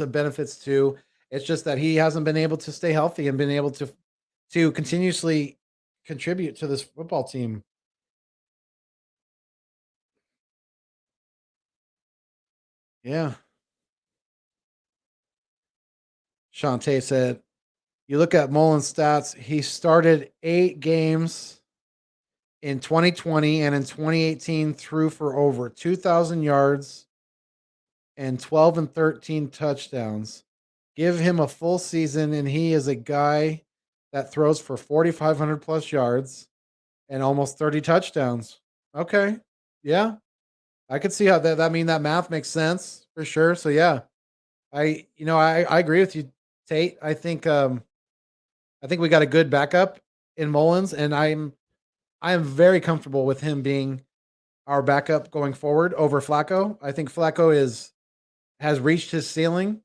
benefits too. It's just that he hasn't been able to stay healthy and been able to continuously contribute to this football team. Yeah. Shaun Tate said, you look at Mullens' stats, he started 8 games in 2020 and in 2018 threw for over 2,000 yards and 12 and 13 touchdowns. Give him a full season, and he is a guy that throws for 4,500 plus yards and almost 30 touchdowns. Okay. Yeah. I could see how that math makes sense for sure. So yeah. I agree with you, Tate. I think we got a good backup in Mullens, and I'm very comfortable with him being our backup going forward over Flacco. I think Flacco has reached his ceiling.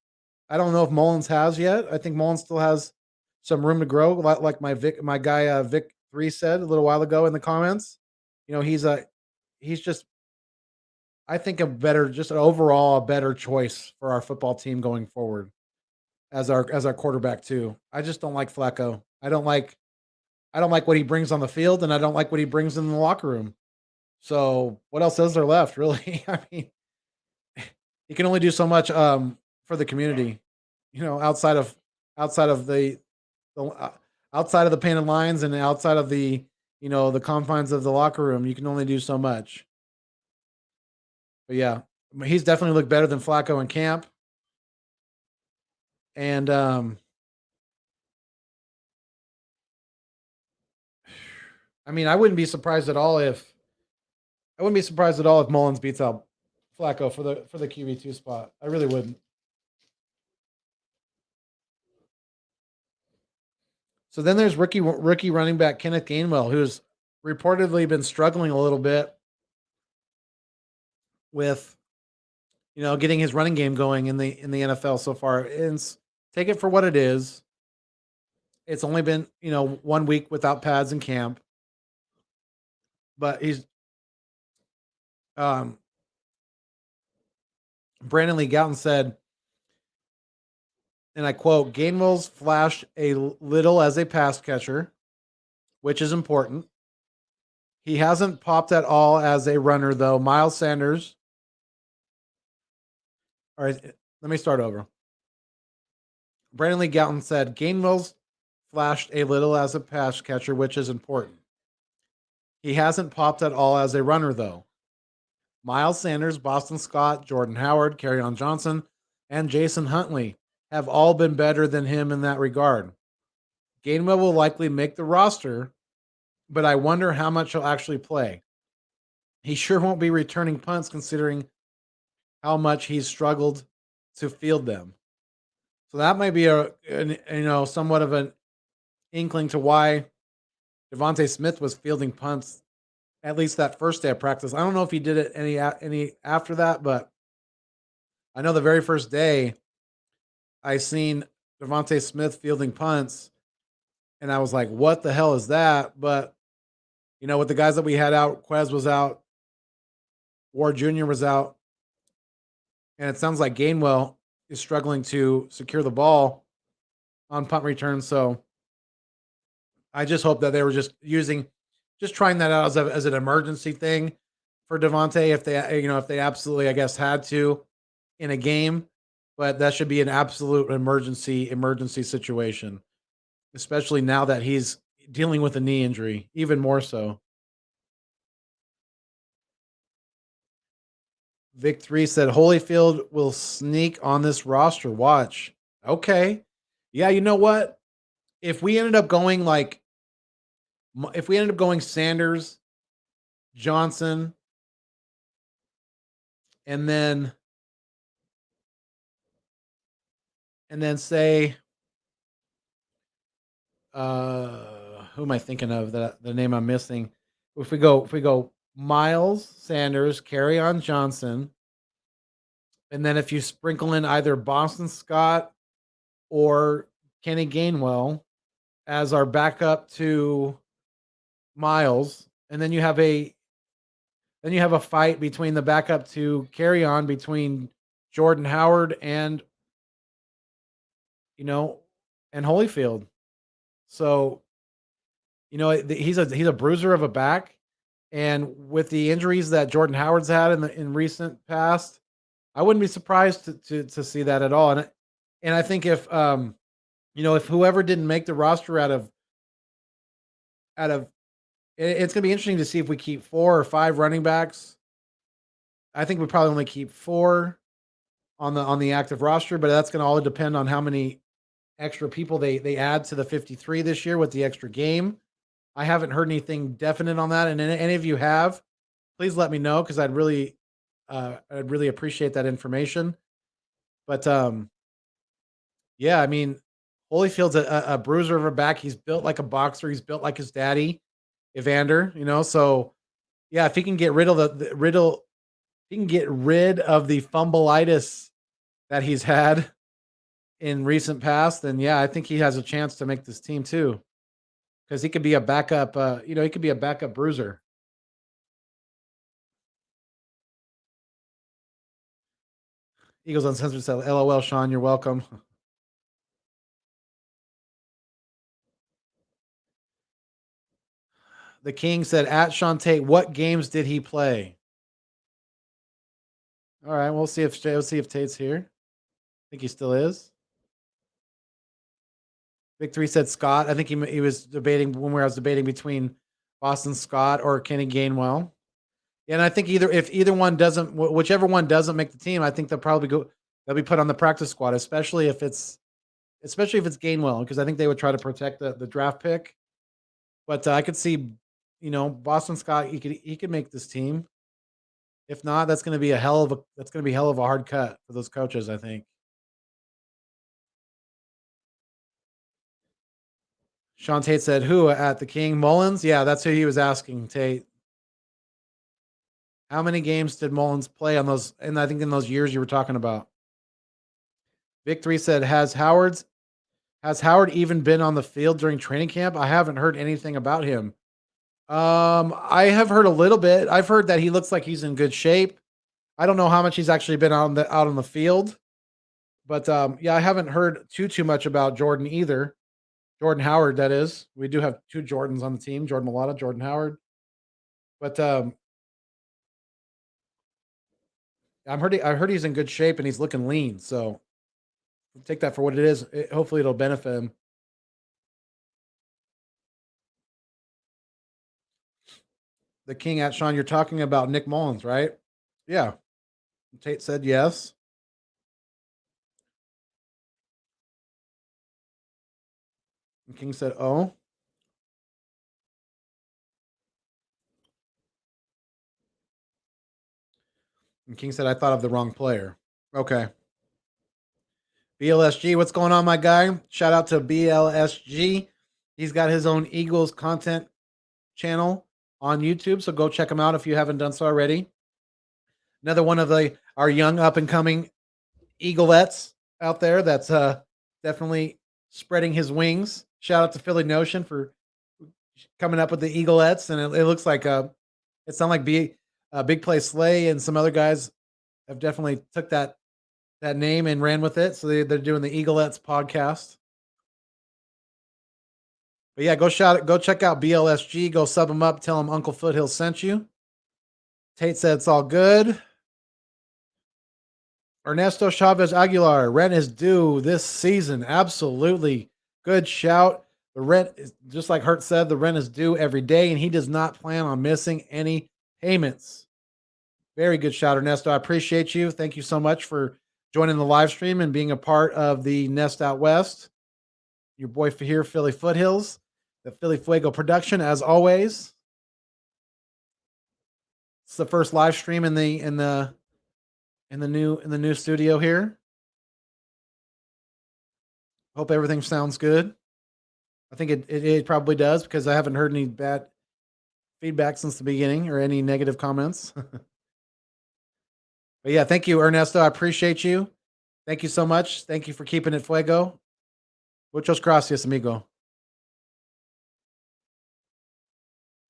I don't know if Mullens has yet. I think Mullens still has some room to grow, like my guy Vic 3 said a little while ago in the comments. He's just, I think, overall a better choice for our football team going forward as our quarterback too. I just don't like Flacco. I don't like what he brings on the field, and I don't like what he brings in the locker room. So what else is there left, really? I mean, he can only do so much for the community, outside of the outside of the painted lines and outside of the the confines of the locker room. You can only do so much. But yeah, he's definitely looked better than Flacco in camp. And I mean, I wouldn't be surprised at all if Mullens beats out Flacco for the QB2 spot. I really wouldn't. So then there's rookie running back Kenneth Gainwell, who's reportedly been struggling a little bit with getting his running game going in the NFL so far. And take it for what it is. It's only been 1 week without pads in camp, but Brandon Lee Gouton said, and I quote, Gainwell's flashed a little as a pass catcher, which is important. He hasn't popped at all as a runner, though. Miles Sanders. All right, let me start over. Brandon Lee Gouton said, Gainwell's flashed a little as a pass catcher, which is important. He hasn't popped at all as a runner, though. Miles Sanders, Boston Scott, Jordan Howard, Kerryon Johnson, and Jason Huntley have all been better than him in that regard. Gainwell will likely make the roster, but I wonder how much he'll actually play. He sure won't be returning punts considering how much he's struggled to field them. So that might be somewhat of an inkling to why Devonta Smith was fielding punts at least that first day of practice. I don't know if he did it any after that, but I know the very first day I seen Devonta Smith fielding punts, and I was like, "What the hell is that?" But with the guys that we had out, Quez was out, Ward Jr. was out, and it sounds like Gainwell is struggling to secure the ball on punt returns. So I just hope that they were just trying that out as an emergency thing for Devonta if they absolutely, I guess, had to in a game, but that should be an absolute emergency situation, especially now that he's dealing with a knee injury, even more so. Vic 3 said Holyfield will sneak on this roster. Watch. Okay. Yeah, you know what? If we ended up going Sanders, Johnson, and then say, who am I thinking of? The name I'm missing. If we go Miles Sanders, Kerryon Johnson, and then if you sprinkle in either Boston Scott or Kenny Gainwell as our backup to Miles, and then you have a fight between the backup to Kerryon between Jordan Howard and Holyfield. So, he's a bruiser of a back, and with the injuries that Jordan Howard's had in recent past, I wouldn't be surprised to see that at all. And I think if whoever didn't make the roster out of it's going to be interesting to see if we keep 4 or 5 running backs. I think we probably only keep 4 on the active roster, but that's going to all depend on how many extra people they add to the 53 this year with the extra game. I haven't heard anything definite on that, and any of you have, please let me know because I'd really appreciate that information. But yeah, I mean, Holyfield's a bruiser of a back. He's built like a boxer. He's built like his daddy, Evander. So yeah, if he can get rid of the fumbleitis that he's had in recent past, then yeah, I think he has a chance to make this team too. Because he could be a backup, he could be a backup bruiser. Eagles Uncensored said, LOL, Shaun, you're welcome. The King said, at Shaun Tate, what games did he play? All right, we'll see if Tate's here. I think he still is. Victory said Scott. I think he was debating when I was debating between Boston Scott or Kenny Gainwell. And I think whichever one doesn't make the team, I think they'll be put on the practice squad, especially if it's Gainwell, because I think they would try to protect the draft pick. But I could see, Boston Scott, he could make this team. If not, that's going to be hell of a hard cut for those coaches, I think. Shaun Tate said, who at the King? Mullens? Yeah, that's who he was asking, Tate. How many games did Mullens play on those? And I think in those years you were talking about. Victory said, has Howard even been on the field during training camp? I haven't heard anything about him. I have heard a little bit. I've heard that he looks like he's in good shape. I don't know how much he's actually been out on the field, but yeah, I haven't heard too much about Jordan either. Jordan Howard, that is. We do have two Jordans on the team: Jordan Mailata, Jordan Howard. But I heard he's in good shape and he's looking lean. So take that for what it is. Hopefully, it'll benefit him. The King at Shaun, you're talking about Nick Mullens, right? Yeah. Tate said yes. And King said, oh. And King said, I thought of the wrong player. Okay. BLSG, what's going on, my guy? Shout out to BLSG. He's got his own Eagles content channel on YouTube, so go check him out if you haven't done so already. Another one of our young up and coming Eaglettes out there that's definitely spreading his wings. Shout out to Philly Notion for coming up with the Eaglettes, and it looks like it sounds like Big Play Slay and some other guys have definitely took that name and ran with it. So they're doing the Eaglettes podcast. But yeah, go check out BLSG. Go sub him up. Tell him Uncle Foothill sent you. Tate said it's all good. Ernesto Chavez Aguilar, rent is due this season. Absolutely. Good shout. The rent is just like Hurt said, the rent is due every day, and he does not plan on missing any payments. Very good shout, Ernesto. I appreciate you. Thank you so much for joining the live stream and being a part of the Nest Out West. Your boy here, Philly Foothills, the Philly Fuego production, as always. It's the first live stream in the new studio here. Hope everything sounds good. I think it probably does because I haven't heard any bad feedback since the beginning or any negative comments. But yeah, thank you, Ernesto. I appreciate you. Thank you so much. Thank you for keeping it fuego. Muchas gracias, amigo.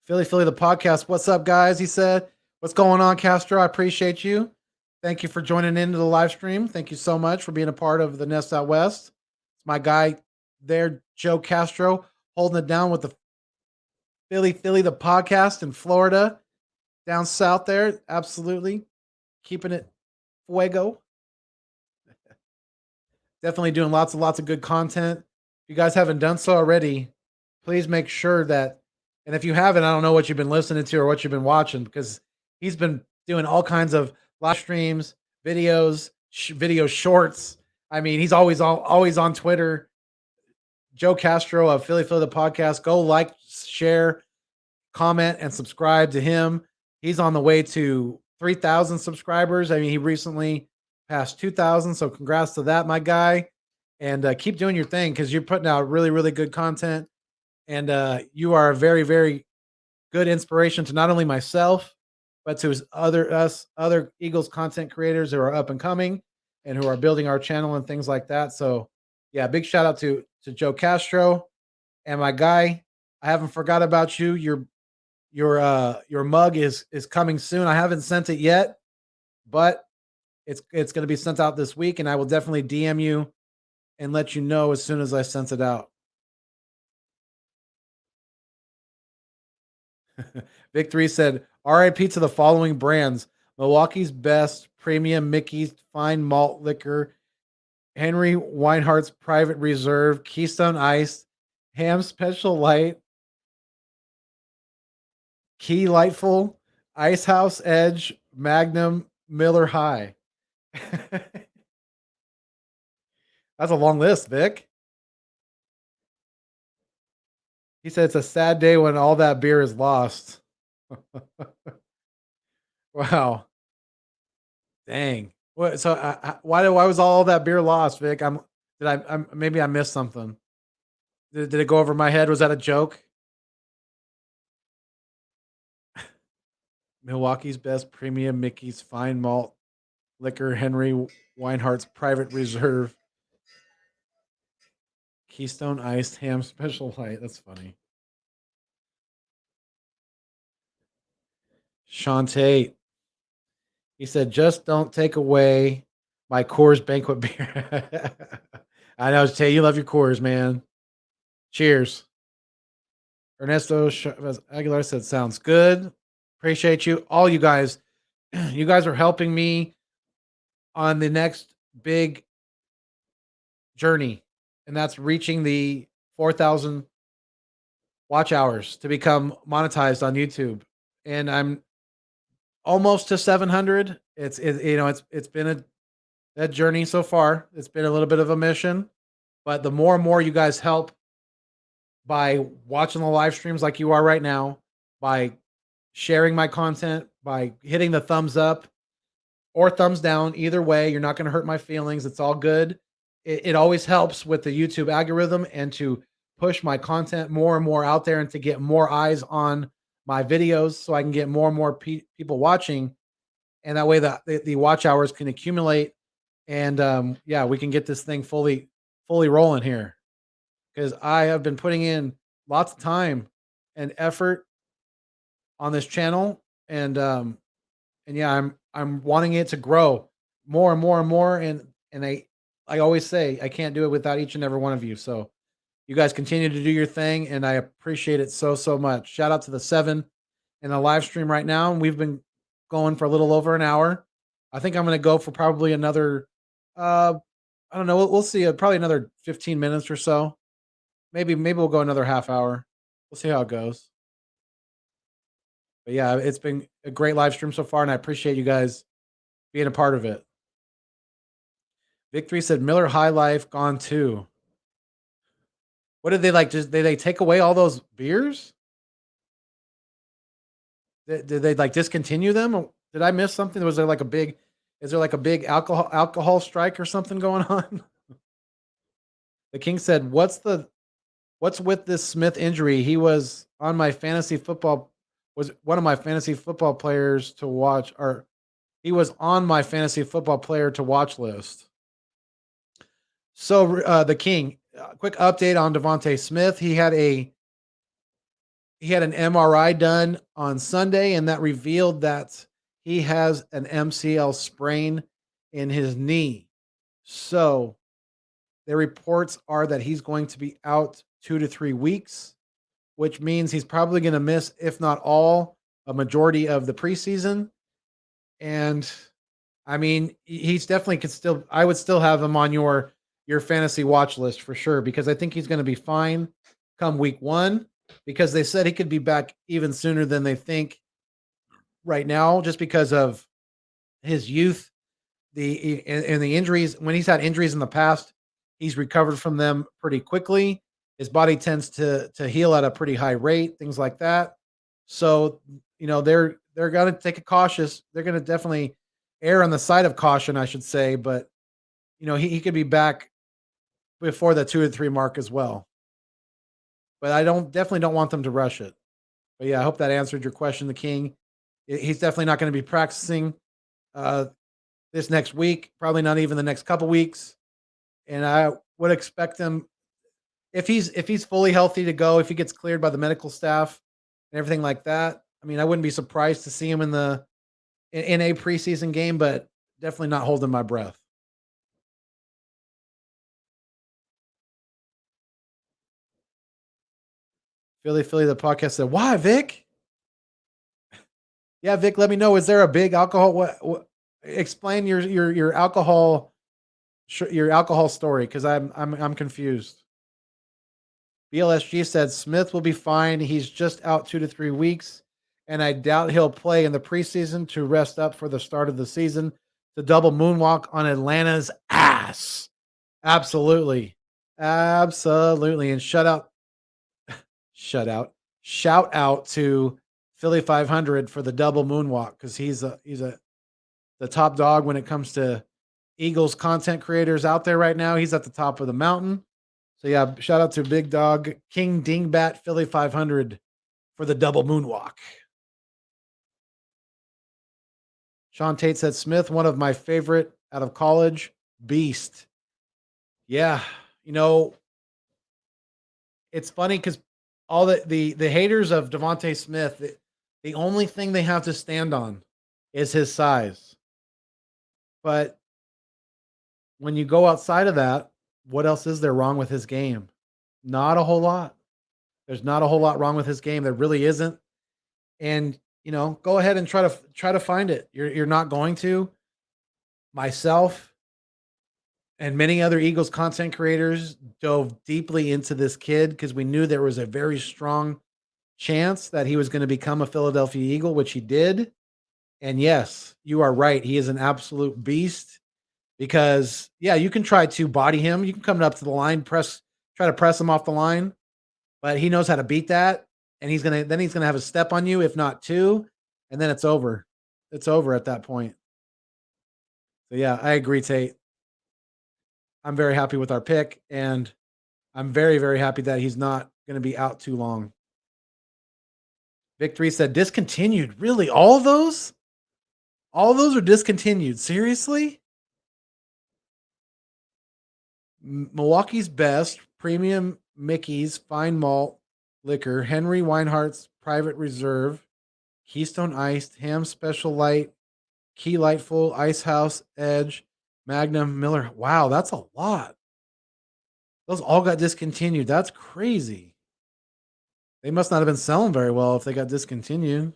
Philly, the podcast. What's up, guys? He said, what's going on, Castro? I appreciate you. Thank you for joining into the live stream. Thank you so much for being a part of the Nest Out West. It's my guy there, Joe Castro, holding it down with the Philly, the podcast in Florida, down south there. Absolutely. Keeping it fuego. Definitely doing lots of good content. If you guys haven't done so already, please make sure that, and if you haven't, I don't know what you've been listening to or what you've been watching, because he's been doing all kinds of live streams, videos, video shorts. I mean, he's always on Twitter. Joe Castro of Philly, the podcast. Go like, share, comment, and subscribe to him. He's on the way to 3,000 subscribers. I mean, he recently passed 2,000. So congrats to that, my guy. And keep doing your thing because you're putting out really, really good content. And you are a very, very good inspiration to not only myself, but to other Eagles content creators who are up and coming and who are building our channel and things like that. So yeah, big shout out to Joe Castro and my guy. I haven't forgot about you. Your mug is coming soon. I haven't sent it yet, but it's going to be sent out this week, and I will definitely DM you and let you know as soon as I sent it out. Victory said, RIP to the following brands: Milwaukee's Best Premium Mickey's Fine Malt Liquor, Henry Weinhardt's Private Reserve, Keystone Ice, Ham Special Light, Key Lightful, Ice House Edge, Magnum, Miller High. That's a long list, Vic. He said it's a sad day when all that beer is lost. Wow. Dang. What? So why was all that beer lost, Vic? Maybe I missed something. Did it go over my head? Was that a joke? Milwaukee's Best Premium Mickey's Fine Malt Liquor, Henry Weinhardt's Private Reserve, Keystone Iced Ham Special Light. That's funny. Shaun Tate. He said, just don't take away my Coors Banquet beer. I know, Tate, you love your Coors, man. Cheers. Ernesto Aguilar said, sounds good. Appreciate you. All you guys. You guys are helping me on the next big journey, and that's reaching the 4,000 watch hours to become monetized on YouTube. And I'm almost to 700. It's been a journey so far. It's been a little bit of a mission, but the more and more you guys help by watching the live streams like you are right now, by sharing my content, by hitting the thumbs up or thumbs down, either way, you're not going to hurt my feelings. It's all good. It always helps with the YouTube algorithm and to push my content more and more out there and to get more eyes on my videos so I can get more and more people watching. And that way the watch hours can accumulate. And we can get this thing fully rolling here. Because I have been putting in lots of time and effort on this channel. And I'm wanting it to grow more and more and more. And I always say I can't do it without each and every one of you. So you guys continue to do your thing, and I appreciate it so much. Shout out to the 7 in the live stream right now. And we've been going for a little over an hour. I think I'm going to go for probably another, I don't know. We'll see. Probably another 15 minutes or so. Maybe we'll go another half hour. We'll see how it goes. But yeah, it's been a great live stream so far, and I appreciate you guys being a part of it. Victory said Miller High Life gone too. What did they like? Did they take away all those beers? Did they like discontinue them? Did I miss something? Is there like a big alcohol strike or something going on? The King said, what's with this Smith injury? He was on my fantasy football, was one of my fantasy football players to watch, or he was on my fantasy football player to watch list. So the King, quick update on Devonta Smith. He had an MRI done on Sunday, and that revealed that he has an MCL sprain in his knee. So the reports are that he's going to be out 2 to 3 weeks, which means he's probably going to miss, if not all, a majority of the preseason. And I mean, he's definitely I would still have him on your fantasy watch list for sure, because I think he's going to be fine come week 1, because they said he could be back even sooner than they think right now, just because of his youth, and the injuries. When he's had injuries in the past, he's recovered from them pretty quickly. His body tends to heal at a pretty high rate, things like that. So, they're going to take a cautious. They're going to definitely err on the side of caution, I should say. But, he could be back before the 2 to 3 mark as well. But I definitely don't want them to rush it. But yeah, I hope that answered your question, the King. He's definitely not going to be practicing this next week, probably not even the next couple weeks. And I would expect him, if he's fully healthy to go, if he gets cleared by the medical staff and everything like that. I mean, I wouldn't be surprised to see him in a preseason game, but definitely not holding my breath. Philly, the podcast said, "Why, Vic?" Yeah, Vic, let me know. Is there a big alcohol? What explain your alcohol story, because I'm confused. BLSG said Smith will be fine. He's just out 2 to 3 weeks, and I doubt he'll play in the preseason to rest up for the start of the season. The double moonwalk on Atlanta's ass. Absolutely. And shout out to Philly 500 for the double moonwalk, because he's the top dog when it comes to Eagles content creators out there right now. He's at the top of the mountain. So yeah, shout out to Big Dog King Dingbat Philly 500 for the double moonwalk. Shaun Tate said Smith, one of my favorite out of college, beast. Yeah, it's funny because all the haters of Devonta Smith, The only thing they have to stand on is his size. But when you go outside of that, what else is there wrong with his game? Not a whole lot. There's not a whole lot wrong with his game. There really isn't. And go ahead and try to find it. You're not going to. Myself and many other Eagles content creators dove deeply into this kid because we knew there was a very strong chance that he was going to become a Philadelphia Eagle, which he did. And yes, you are right. He is an absolute beast because, yeah, you can try to body him. You can come up to the line, try to press him off the line, but he knows how to beat that. And he's going to have a step on you, if not two, and then it's over. It's over at that point. So yeah, I agree, Tate. I'm very happy with our pick, and I'm very, very happy that he's not going to be out too long. Victory said discontinued. Really? All of those? All of those are discontinued. Seriously? Milwaukee's Best, Premium Mickey's, Fine Malt Liquor, Henry Weinhardt's Private Reserve, Keystone Iced, Ham Special Light, Key Lightful, Ice House, Edge, Magnum, Miller. Wow, that's a lot. Those all got discontinued. That's crazy. They must not have been selling very well if they got discontinued.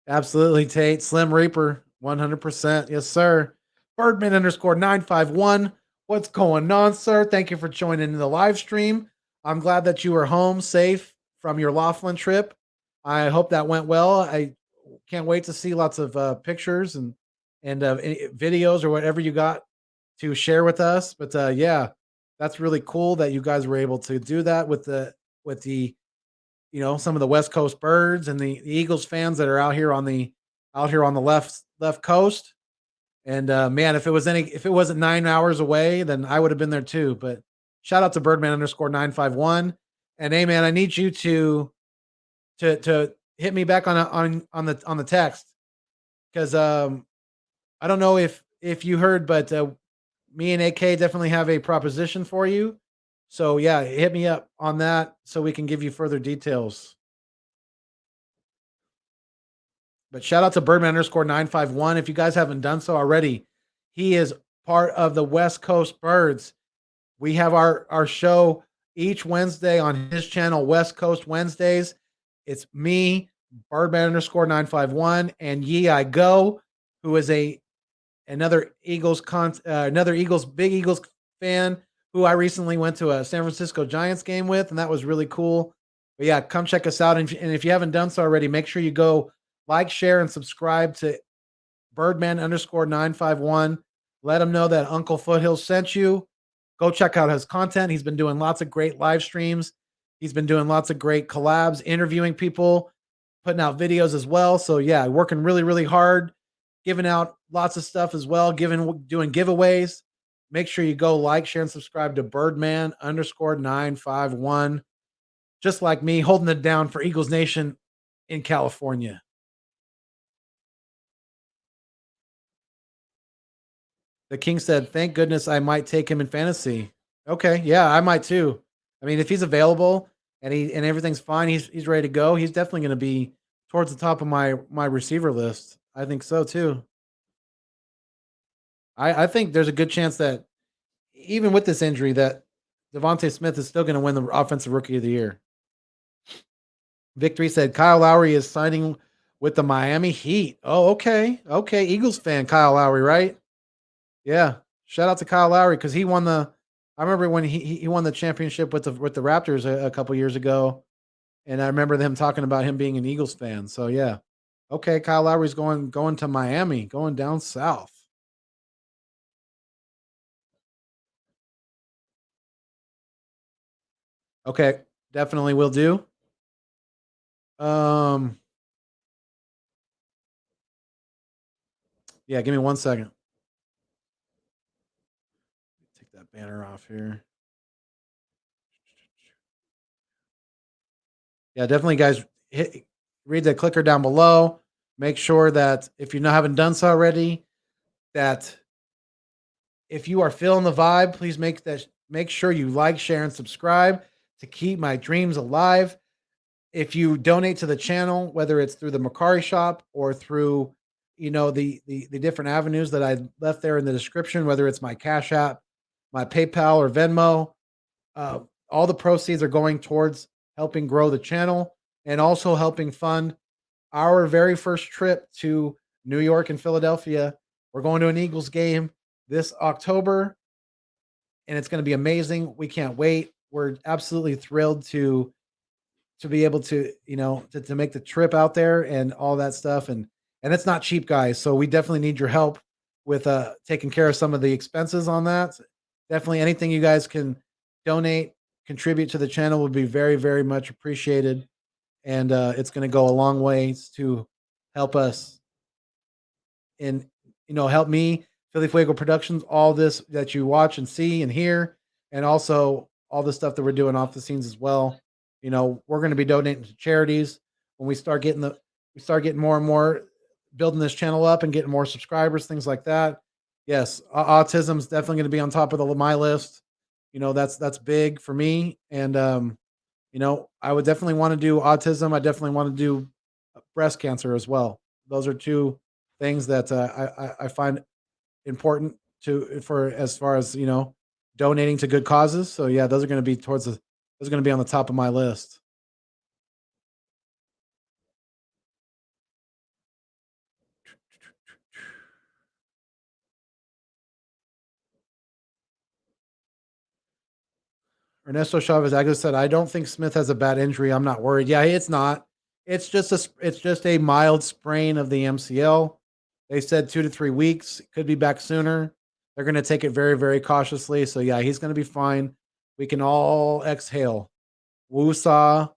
Absolutely, Tate. Slim Reaper, 100%. Yes, sir. Birdman _951. What's going on, sir? Thank you for joining the live stream. I'm glad that you are home safe from your Laughlin trip. I hope that went well. I can't wait to see lots of pictures and videos or whatever you got to share with us. But yeah, that's really cool that you guys were able to do that with the some of the West Coast birds and the Eagles fans that are out here on the left coast. And man, if it wasn't 9 hours away, then I would have been there too. But shout out to Birdman _951. And hey, man, I need you to hit me back on the text because I don't know if you heard, but me and AK definitely have a proposition for you. So yeah, hit me up on that so we can give you further details. But shout out to Birdman _951. If you guys haven't done so already, he is part of the West Coast Birds. We have our show each Wednesday on his channel, West Coast Wednesdays. It's me, Birdman _951, and Ye I Go, who is another big Eagles fan who I recently went to a San Francisco Giants game with, and that was really cool. But yeah, come check us out. And if you haven't done so already, make sure you go like, share, and subscribe to Birdman _951. Let him know that Uncle Foothills sent you. Go check out his content. He's been doing lots of great live streams. He's been doing lots of great collabs, interviewing people, putting out videos as well. So yeah, working really, really hard, giving out lots of stuff as well, doing giveaways. Make sure you go like, share, and subscribe to Birdman _951. Just like me, holding it down for Eagles Nation in California. The King said, thank goodness I might take him in fantasy. Okay, yeah, I might too. I mean, if he's available and everything's fine, he's ready to go, he's definitely going to be towards the top of my receiver list. I think so too. I think there's a good chance that even with this injury that Devonta Smith is still going to win the Offensive Rookie of the Year. Victory said Kyle Lowry is signing with the Miami Heat. Oh, okay. Okay, Eagles fan Kyle Lowry, right? Yeah. Shout out to Kyle Lowry because he won I remember when he won the championship with the Raptors a couple years ago, and I remember them talking about him being an Eagles fan. So yeah. Okay, Kyle Lowry's going to Miami, going down south. Okay, definitely will do. Yeah, give me 1 second. Take that banner off here. Yeah, definitely, guys. Read the clicker down below. Make sure that if you haven't done so already, that if you are feeling the vibe, please make sure you like, share, and subscribe to keep my dreams alive. if you donate to the channel, whether it's through the Macari shop or through, the different avenues that I left there in the description, whether it's my Cash App, my PayPal or Venmo, all the proceeds are going towards helping grow the channel and also helping fund our very first trip to New York and Philadelphia. We're going to an Eagles game this October, and it's going to be amazing. We can't wait. We're absolutely thrilled to be able to, to make the trip out there and all that stuff. And it's not cheap, guys. So we definitely need your help with taking care of some of the expenses on that. Definitely anything you guys can donate, contribute to the channel would be very, very much appreciated. And it's going to go a long ways to help us and, help me, Philly Fuego Productions, all this that you watch and see and hear, and also all the stuff that we're doing off the scenes as well. We're going to be donating to charities when we start getting more and more, building this channel up and getting more subscribers, things like that. Yes, autism is definitely going to be on top of my list. That's big for me. And, I would definitely want to do autism. I definitely want to do breast cancer as well. Those are two things that I find important for as far as, donating to good causes. So yeah, those are going to be on the top of my list. Ernesto Chavez Aguilar said, "I don't think Smith has a bad injury. I'm not worried." Yeah, it's not. It's just a mild sprain of the MCL. They said 2 to 3 weeks. Could be back sooner. They're going to take it very, very cautiously. So yeah, he's going to be fine. We can all exhale. Woosaw.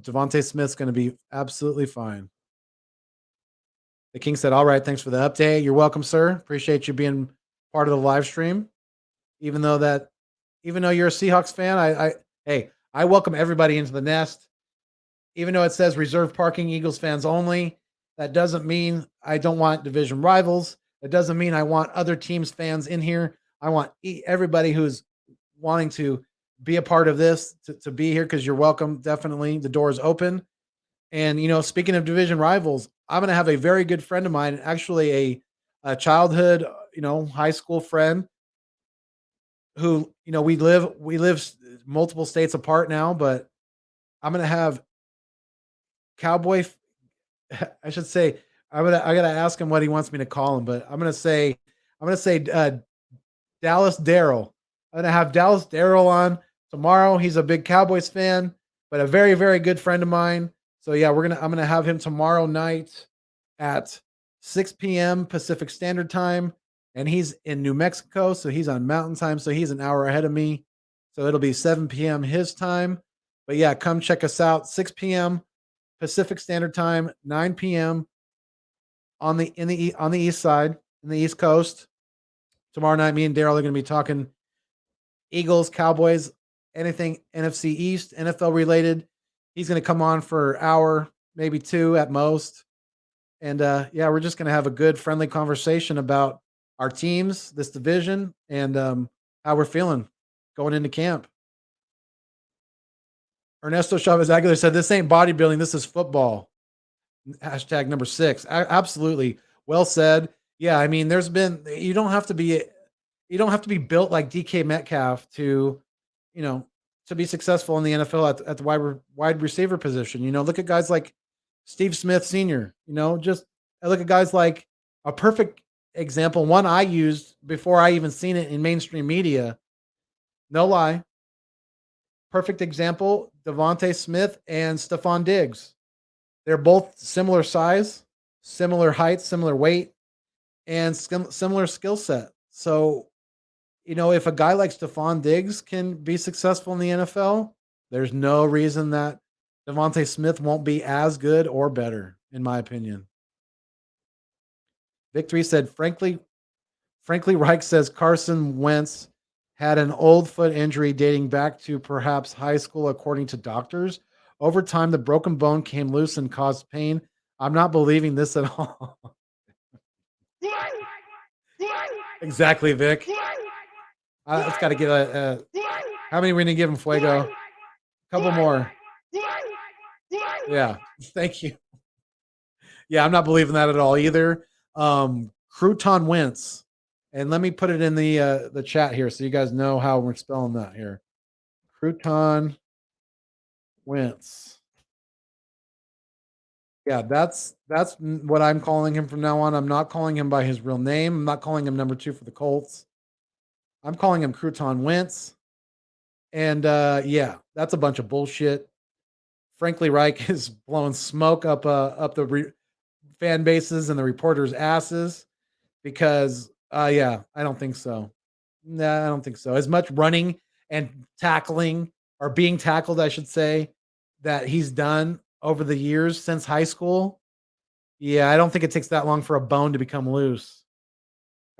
Devonta Smith's going to be absolutely fine. The King said, "All right, thanks for the update." You're welcome, sir. Appreciate you being part of the live stream. Even though you're a Seahawks fan, I welcome everybody into the nest. Even though it says reserved parking, Eagles fans only, that doesn't mean I don't want division rivals. It doesn't mean I want other teams' fans in here. I want everybody who's wanting to be a part of this to be here, because you're welcome. Definitely. The door is open. And, speaking of division rivals, I'm going to have a very good friend of mine, actually a childhood, high school friend who, we live multiple states apart now, but I'm going to have Cowboy. I should say, I got to ask him what he wants me to call him, but I'm going to say Dallas Darrell. I'm going to have Dallas Darrell on tomorrow. He's a big Cowboys fan, but a very, very good friend of mine. So yeah, I'm going to have him tomorrow night at 6 p.m. Pacific Standard Time. And he's in New Mexico, so he's on Mountain Time, so he's an hour ahead of me. So it'll be 7 p.m. his time. But yeah, come check us out. 6 p.m. Pacific Standard Time, 9 p.m. on the east side, in the East Coast. Tomorrow night, me and Daryl are going to be talking Eagles, Cowboys, anything NFC East, NFL related. He's going to come on for an hour, maybe 2 at most. And yeah, we're just going to have a good, friendly conversation about our teams, this division, and how we're feeling going into camp. Ernesto Chavez Aguilar said, "This ain't bodybuilding, this is football." Hashtag number 6. Absolutely. Well said. Yeah, I mean, you don't have to be built like DK Metcalf to be successful in the NFL at the wide receiver position. Look at guys like Steve Smith Sr. Just look at guys like a perfect example, one I used before I even seen it in mainstream media. No lie. Perfect example, Devonta Smith and Stephon Diggs. They're both similar size, similar height, similar weight, and similar skill set. So, if a guy like Stephon Diggs can be successful in the NFL, there's no reason that Devonta Smith won't be as good or better, in my opinion. Victory said, frankly, Reich says Carson Wentz had an old foot injury dating back to perhaps high school, according to doctors. Over time, the broken bone came loose and caused pain. I'm not believing this at all. Exactly, Vic. Let's got to get how many are we going to give him, Fuego? A couple more. Yeah. Thank you. Yeah, I'm not believing that at all either. Crouton Wentz. And let me put it in the chat here so you guys know how we're spelling that here. Crouton Wentz. Yeah, that's what I'm calling him from now on. I'm not calling him by his real name. I'm not calling him number 2 for the Colts. I'm calling him Crouton Wentz. And yeah, that's a bunch of bullshit. Frankly, Reich is blowing smoke up the fan bases and the reporters' asses because yeah, I don't think so. Nah, I don't think so. As much running and tackling or being tackled, I should say, that he's done over the years since high school. Yeah, I don't think it takes that long for a bone to become loose.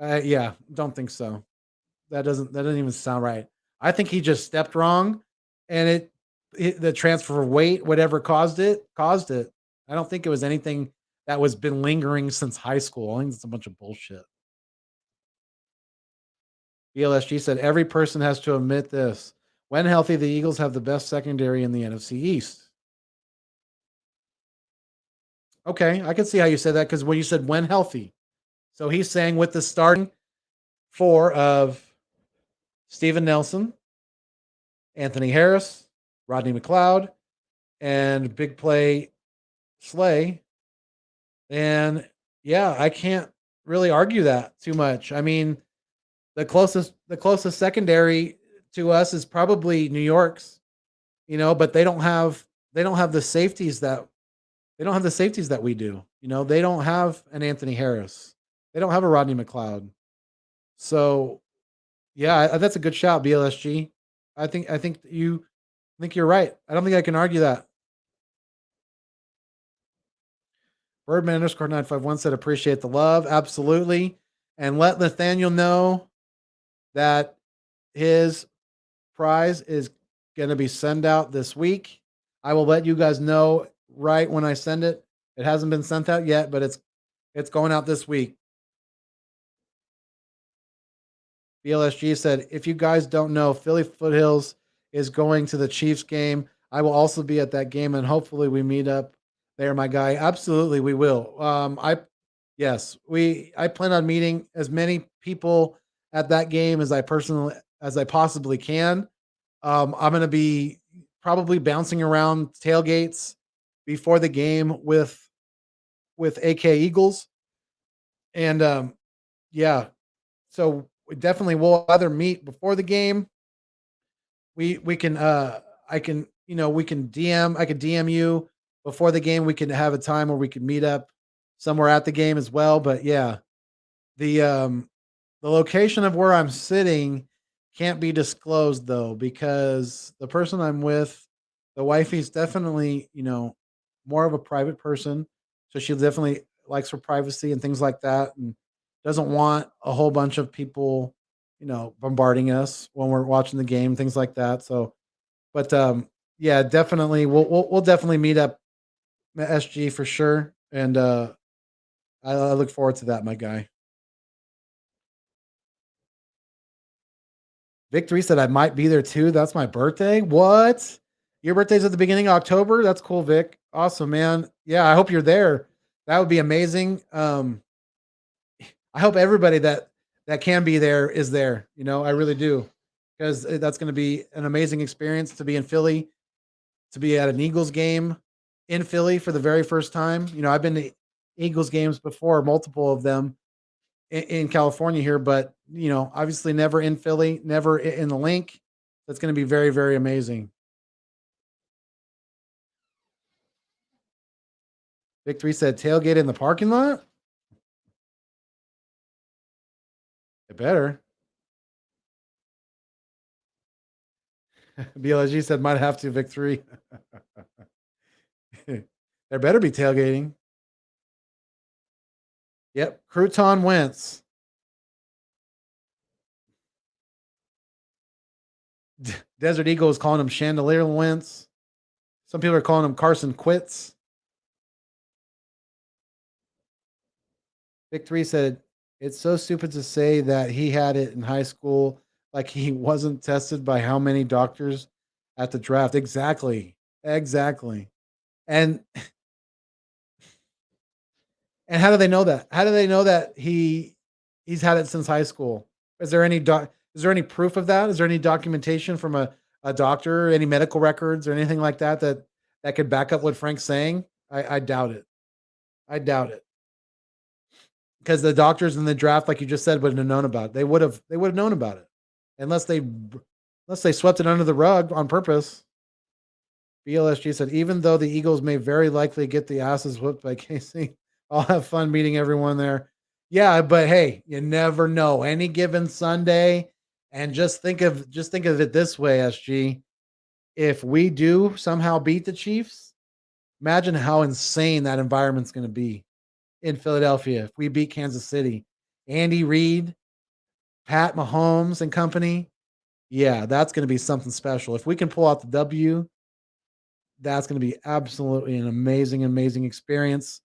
Yeah, don't think so. That doesn't even sound right. I think he just stepped wrong, and the transfer of weight, whatever caused it, caused it. I don't think it was anything that was been lingering since high school. I think it's a bunch of bullshit. BLSG said every person has to admit this. When healthy, the Eagles have the best secondary in the NFC East. Okay, I can see how you said that because when you said when healthy, so he's saying with the starting 4 of Steven Nelson, Anthony Harris, Rodney McLeod, and big play Slay. And yeah, I can't really argue that too much. I mean, the closest secondary to us is probably New York's, but they don't have the safeties that we do. They don't have an Anthony Harris. They don't have a Rodney McLeod. So yeah, that's a good shout, BLSG. I think you're right. I don't think I can argue that. Birdman _951 said appreciate the love. Absolutely. And let Nathaniel know that his prize is going to be sent out this week. I will let you guys know right when I send it. It hasn't been sent out yet, but it's going out this week. BLSG said, if you guys don't know, Philly Foothills is going to the Chiefs game. I will also be at that game, and hopefully we meet up there, my guy. Absolutely, we will. I plan on meeting as many people at that game as I possibly can. I'm going to be probably bouncing around tailgates before the game with AK Eagles, and yeah, so we definitely will either meet before the game. We can I can we can I could DM you before the game. We can have a time where we can meet up somewhere at the game as well. But yeah, the location of where I'm sitting can't be disclosed though, because the person I'm with, the wifey's definitely, more of a private person. So she definitely likes her privacy and things like that, and doesn't want a whole bunch of people, bombarding us when we're watching the game, things like that. So, but yeah, definitely we'll definitely meet up SG for sure. And I look forward to that, my guy. Victory said I might be there too. That's my birthday. What? Your birthday's at the beginning of October? That's cool, Vic. Awesome, man. Yeah, I hope you're there. That would be amazing. I hope everybody that can be there is there. I really do, because that's going to be an amazing experience to be in Philly, to be at an Eagles game in Philly for the very first time. I've been to Eagles games before, multiple of them in California here, but obviously never in Philly, never in the link. That's going to be very, very amazing. Victory said tailgate in the parking lot. It better. BLG said might have to. Victory. There better be tailgating. Yep. Crouton Wentz. Desert Eagle is calling him Chandelier Wentz. Some people are calling him Carson Quits. Victory said, it's so stupid to say that he had it in high school, like he wasn't tested by how many doctors at the draft. Exactly. And how do they know that? How do they know that he's had it since high school? Is there any is there any proof of that? Is there any documentation from a doctor, any medical records or anything like that that could back up what Frank's saying? I doubt it. I doubt it. Because the doctors in the draft, like you just said, wouldn't have known about it. They would have known about it. Unless they swept it under the rug on purpose. BLSG said, even though the Eagles may very likely get the asses whooped by KC, I'll have fun meeting everyone there. Yeah, but hey, you never know. Any given Sunday, and just think of it this way, SG. If we do somehow beat the Chiefs, imagine how insane that environment's going to be in Philadelphia. If we beat Kansas City, Andy Reid, Pat Mahomes and company, yeah, that's going to be something special. If we can pull out the W, that's going to be absolutely an amazing, amazing experience.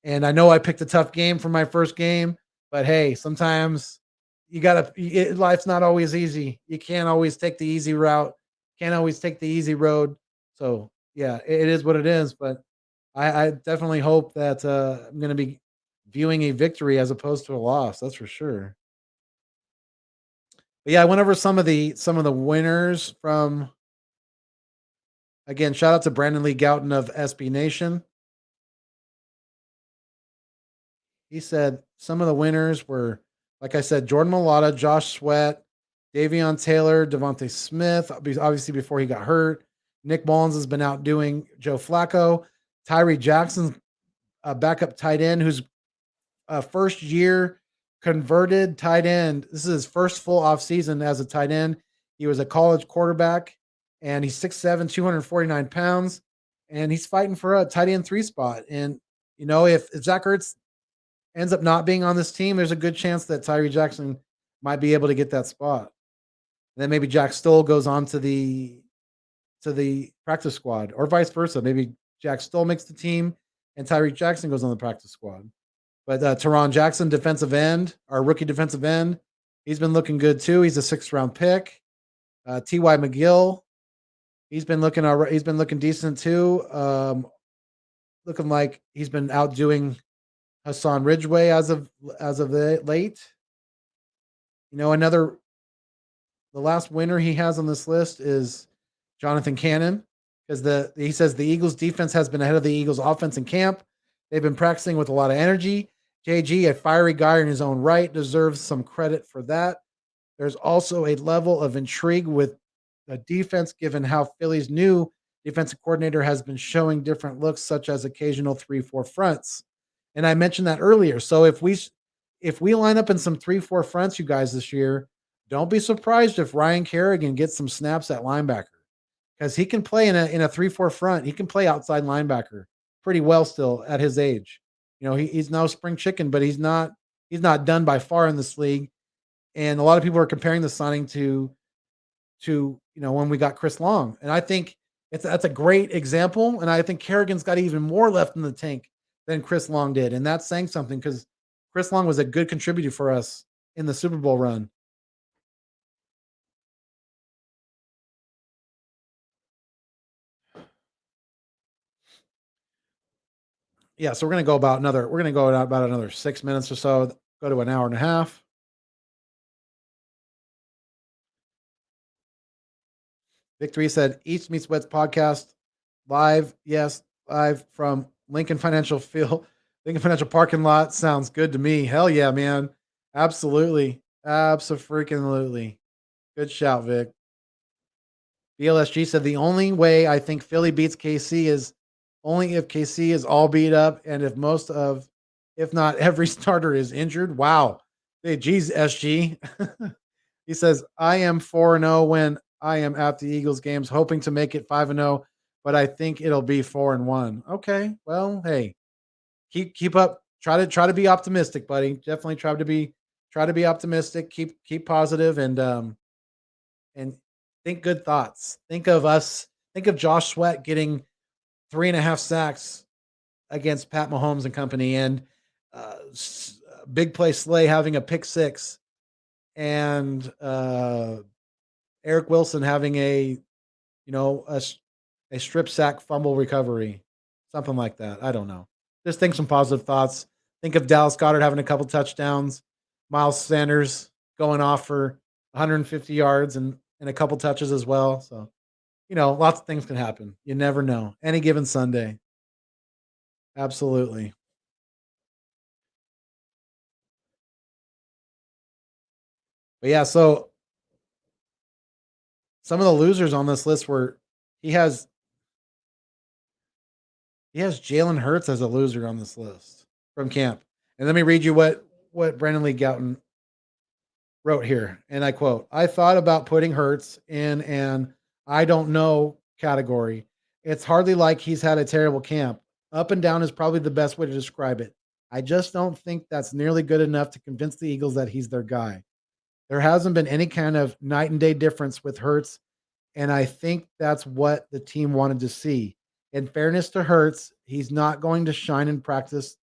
And I know I picked a tough game for my first game, but hey, sometimes life's not always easy. You can't always take the easy route, can't always take the easy road. So yeah, it is what it is. But I definitely hope that I'm going to be viewing a victory as opposed to a loss. That's for sure. But yeah, I went over some of the winners from. Again, shout out to Brandon Lee Gouton of SB Nation. He said some of the winners were, like I said, Jordan Mailata, Josh Sweat, Davion Taylor, Devonta Smith, obviously before he got hurt. Nick Mullens has been out doing Joe Flacco. Tyree Jackson's a backup tight end who's a first year converted tight end. This is his first full off season as a tight end. He was a college quarterback, and he's 6'7", 249 pounds, and he's fighting for a tight end 3 spot. And, you know, if Zach Ertz ends up not being on this team, there's a good chance that Tyree Jackson might be able to get that spot. And then maybe Jack Stoll goes on to the practice squad, or vice versa. Maybe Jack Stoll makes the team and Tyree Jackson goes on the practice squad. But Teron Jackson, defensive end, our rookie defensive end, he's been looking good too. He's a 6th-round pick. T.Y. McGill, he's been looking decent too. Looking like he's been outdoing Hassan Ridgeway as of late. You know, the last winner he has on this list is Jonathan Cannon, because he says the Eagles defense has been ahead of the Eagles offense in camp. They've been practicing with a lot of energy. JG, a fiery guy in his own right, deserves some credit for that. There's also a level of intrigue with the defense, given how Philly's new defensive coordinator has been showing different looks, such as occasional 3-4 fronts. And I mentioned that earlier. So if we line up in some 3-4 fronts, you guys, this year, don't be surprised if Ryan Kerrigan gets some snaps at linebacker, because he can play in a 3-4 front. He can play outside linebacker pretty well still at his age. You know, he's no spring chicken, but he's not done by far in this league. And a lot of people are comparing the signing to when we got Chris Long. And I think that's a great example. And I think Kerrigan's got even more left in the tank than Chris Long did. And that's saying something, because Chris Long was a good contributor for us in the Super Bowl run. Yeah, so we're gonna go about another 6 minutes or so, go to an hour and a half. Victory said East Meets West podcast live. Yes, live from Lincoln Financial parking lot. Sounds good to me. Hell yeah, man. Absolutely. Abso-freaking-lutely. Good shout, Vic. BLSG said the only way I think Philly beats KC is only if KC is all beat up and if not every starter is injured. Wow. Hey, geez, SG. He says, I am 4-0 when I am at the Eagles games, hoping to make it 5-0, but I think it'll be 4-1. Okay. Well, hey, keep up. Try to be optimistic, buddy. Definitely try to be optimistic. Keep positive and think good thoughts. Think of Josh Sweat getting 3.5 sacks against Pat Mahomes and company, and big play Slay having a pick 6, and Eric Wilson having a strip sack fumble recovery. Something like that. I don't know. Just think some positive thoughts. Think of Dallas Goedert having a couple touchdowns, Miles Sanders going off for 150 yards and a couple touches as well. So, lots of things can happen. You never know. Any given Sunday. Absolutely. But yeah, so some of the losers on this list were he has Jalen Hurts as a loser on this list from camp. And let me read you what Brandon Lee Gouton wrote here. And I quote, I thought about putting Hurts in an I don't know category. It's hardly like he's had a terrible camp. Up and down is probably the best way to describe it. I just don't think that's nearly good enough to convince the Eagles that he's their guy. There hasn't been any kind of night and day difference with Hurts, and I think that's what the team wanted to see. In fairness to Hurts, he's not going to shine in practice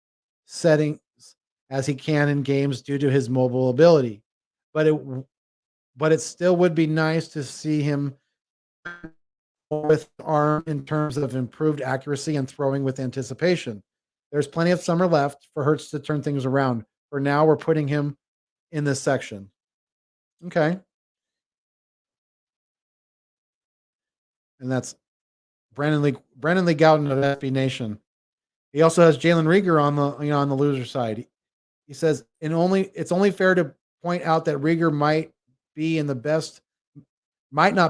settings as he can in games due to his mobile ability. But it still would be nice to see him with arm in terms of improved accuracy and throwing with anticipation. There's plenty of summer left for Hurts to turn things around. For now, we're putting him in this section. Okay. And that's Brandon Lee Gouton of SB Nation. He also has Jalen Rieger on the loser side. He says, it's only fair to point out that Rieger might not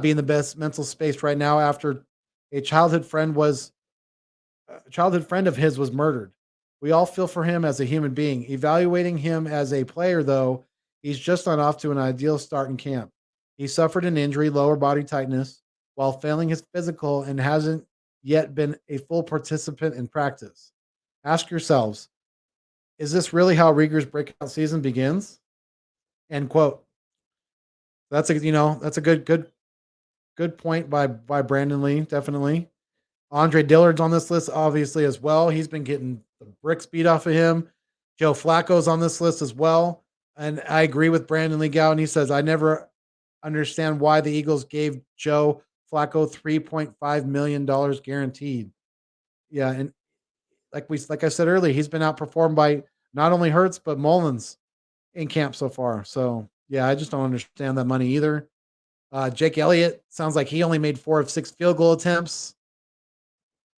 be in the best mental space right now after a childhood friend of his was murdered. We all feel for him as a human being. Evaluating him as a player, though, he's just not off to an ideal start in camp. He suffered an injury, lower body tightness, while failing his physical and hasn't yet been a full participant in practice. Ask yourselves, is this really how Rieger's breakout season begins? End quote. That's a good point by Brandon Lee, definitely. Andre Dillard's on this list, obviously, as well. He's been getting the bricks beat off of him. Joe Flacco's on this list as well. And I agree with Brandon Lee Gouton. He says, I never understand why the Eagles gave Joe Flacco $3.5 million guaranteed. Yeah, and like I said earlier, he's been outperformed by not only Hurts, but Mullens in camp so far. So, yeah, I just don't understand that money either. Jake Elliott sounds like he only made 4 of 6 field goal attempts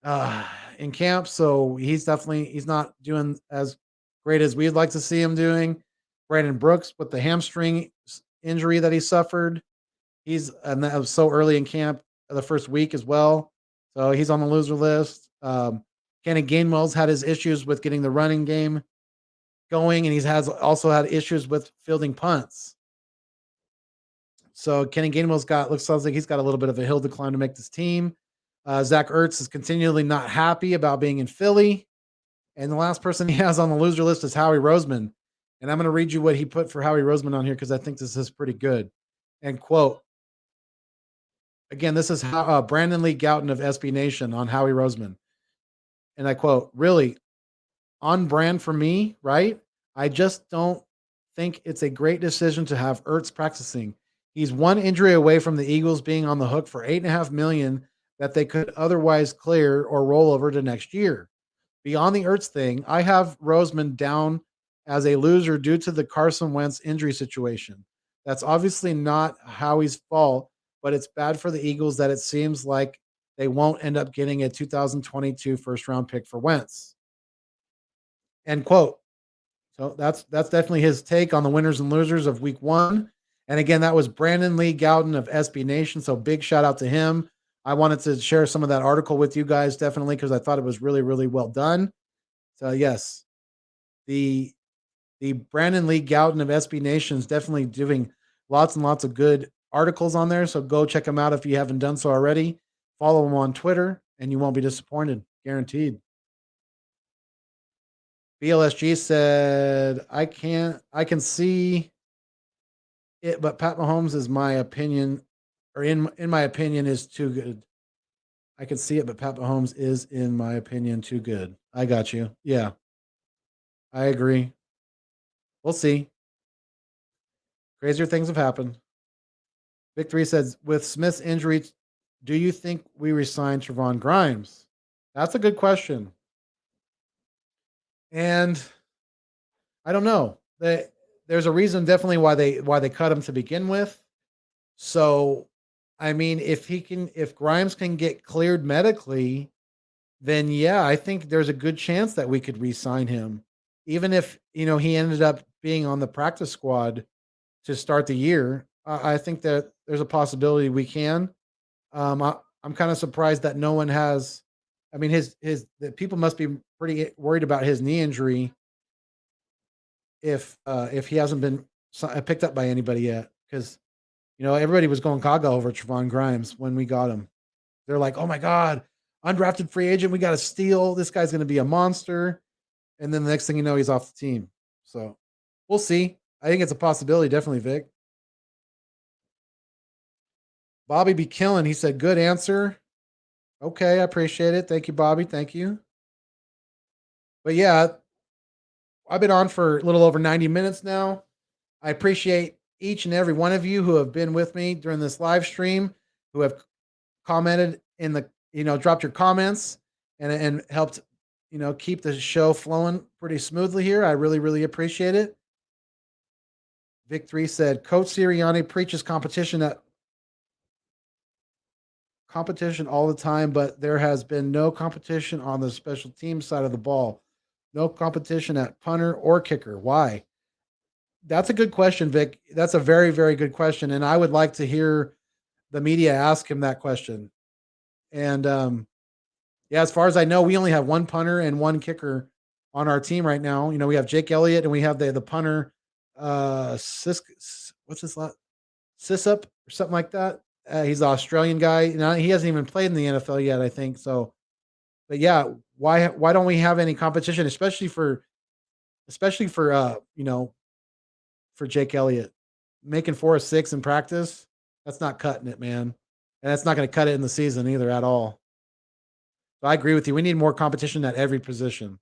in camp. So he's not doing as great as we'd like to see him doing. Brandon Brooks with the hamstring injury that he suffered. And that was so early in camp, the first week as well. So he's on the loser list. Kenny Gainwell's had his issues with getting the running game going, and also had issues with fielding punts. So Kenny Gainwell's sounds like he's got a little bit of a hill to climb to make this team. Zach Ertz is continually not happy about being in Philly. And the last person he has on the loser list is Howie Roseman. And I'm going to read you what he put for Howie Roseman on here because I think this is pretty good. And quote, again, this is Brandon Lee Gouton of SB Nation on Howie Roseman. And I quote, really on brand for me, right? I just don't think it's a great decision to have Ertz practicing. He's one injury away from the Eagles being on the hook for $8.5 million that they could otherwise clear or roll over to next year. Beyond the Ertz thing, I have Roseman down as a loser due to the Carson Wentz injury situation. That's obviously not Howie's fault, but it's bad for the Eagles that it seems like they won't end up getting a 2022 first-round pick for Wentz. End quote. So that's definitely his take on the winners and losers of week 1. And again, that was Brandon Lee Gouton of SB Nation. So big shout out to him. I wanted to share some of that article with you guys, definitely, because I thought it was really, really well done. So yes, the Brandon Lee Gouton of SB Nation is definitely doing lots and lots of good articles on there. So go check him out if you haven't done so already. Follow him on Twitter, and you won't be disappointed, guaranteed. BLSG said, I can see it, but Pat Mahomes is my opinion, or in my opinion, is too good. I can see it, but Pat Mahomes is, in my opinion, too good. I got you. Yeah. I agree. We'll see. Crazier things have happened. Victory says, with Smith's injury, do you think we resign Trevon Grimes? That's a good question. And I don't know. There's a reason definitely why they cut him to begin with. So, I mean, if Grimes can get cleared medically, then yeah, I think there's a good chance that we could re-sign him, even if he ended up being on the practice squad to start the year. I think that there's a possibility we can. I'm kind of surprised that no one has. I mean, his the people must be pretty worried about his knee injury if he hasn't been picked up by anybody yet, because everybody was going gaga over Trevon Grimes when we got him. They're like, oh my god, undrafted free agent, we got to steal. This guy's going to be a monster, and then the next thing you know, he's off the team. So we'll see. I think it's a possibility, definitely, Vic. Bobby be killing. He said, good answer. Okay, I appreciate it. Thank you, Bobby. Thank you. But yeah, I've been on for a little over 90 minutes now. I appreciate each and every one of you who have been with me during this live stream, who have commented in the, dropped your comments and helped, keep the show flowing pretty smoothly here. I really, really appreciate it. Vic3 said, Coach Sirianni preaches competition all the time, but there has been no competition on the special team side of the ball. No competition at punter or kicker. Why? That's a good question, Vic. That's a very, very good question. And I would like to hear the media ask him that question. And yeah, as far as I know, we only have one punter and one kicker on our team right now. We have Jake Elliott and we have the punter, what's his last? Sisup or something like that. He's an Australian guy. Now he hasn't even played in the NFL yet, I think. So, but yeah, why don't we have any competition, especially for for Jake Elliott making 4 or 6 in practice? That's not cutting it, man, and that's not going to cut it in the season either at all. So I agree with you. We need more competition at every position,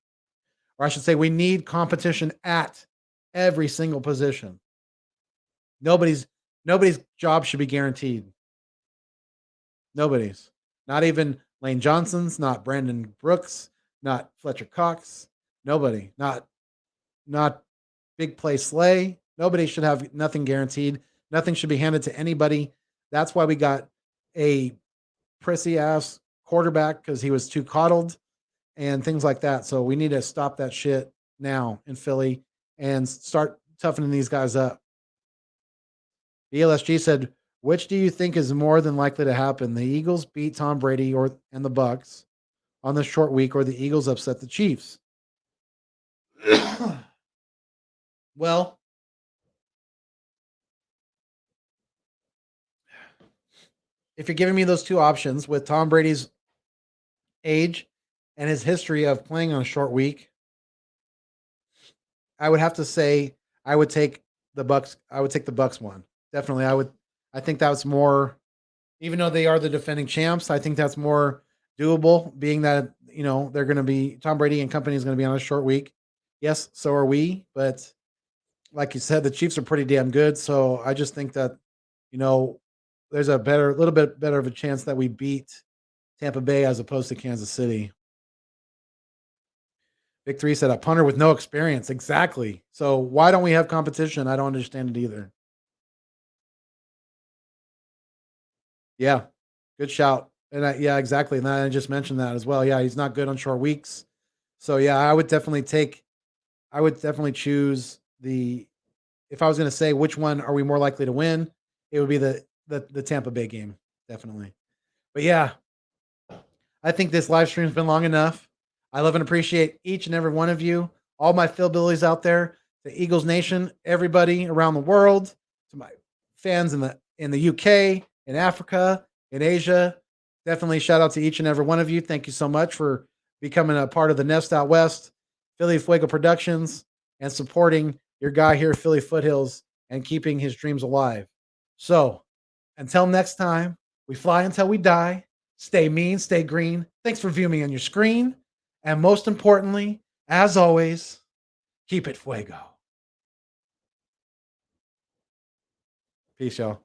or I should say, we need competition at every single position. Nobody's job should be guaranteed. Nobody's. Not even Lane Johnson's, not Brandon Brooks, not Fletcher Cox. Nobody. Not Big Play Slay. Nobody should have nothing guaranteed. Nothing should be handed to anybody. That's why we got a prissy ass quarterback, because he was too coddled and things like that. So we need to stop that shit now in Philly and start toughening these guys up. BLSG said, which do you think is more than likely to happen? The Eagles beat Tom Brady and the Bucks on the short week, or the Eagles upset the Chiefs? Well, if you're giving me those two options with Tom Brady's age and his history of playing on a short week, I would have to say I would take the Bucks. I would take the Bucks one. Definitely. I think that's more, even though they are the defending champs, I think that's more doable, being that, they're going to be, Tom Brady and company is going to be on a short week. Yes, so are we. But like you said, the Chiefs are pretty damn good. So I just think that, there's a little bit better of a chance that we beat Tampa Bay as opposed to Kansas City. Vic3 said a punter with no experience. Exactly. So why don't we have competition? I don't understand it either. Yeah, good shout. And yeah, exactly. And I just mentioned that as well. Yeah, he's not good on short weeks. So yeah, I would definitely choose if I was going to say which one are we more likely to win, it would be the Tampa Bay game, definitely. But yeah, I think this live stream's been long enough. I love and appreciate each and every one of you, all my Phill-Billies out there, the Eagles Nation, everybody around the world, to my fans in the UK, in Africa, in Asia. Definitely shout out to each and every one of you. Thank you so much for becoming a part of the Nest Out West, Philly Fuego Productions, and supporting your guy here, Philly Foothills, and keeping his dreams alive. So until next time, we fly until we die. Stay mean, stay green. Thanks for viewing me on your screen. And most importantly, as always, keep it fuego. Peace, y'all.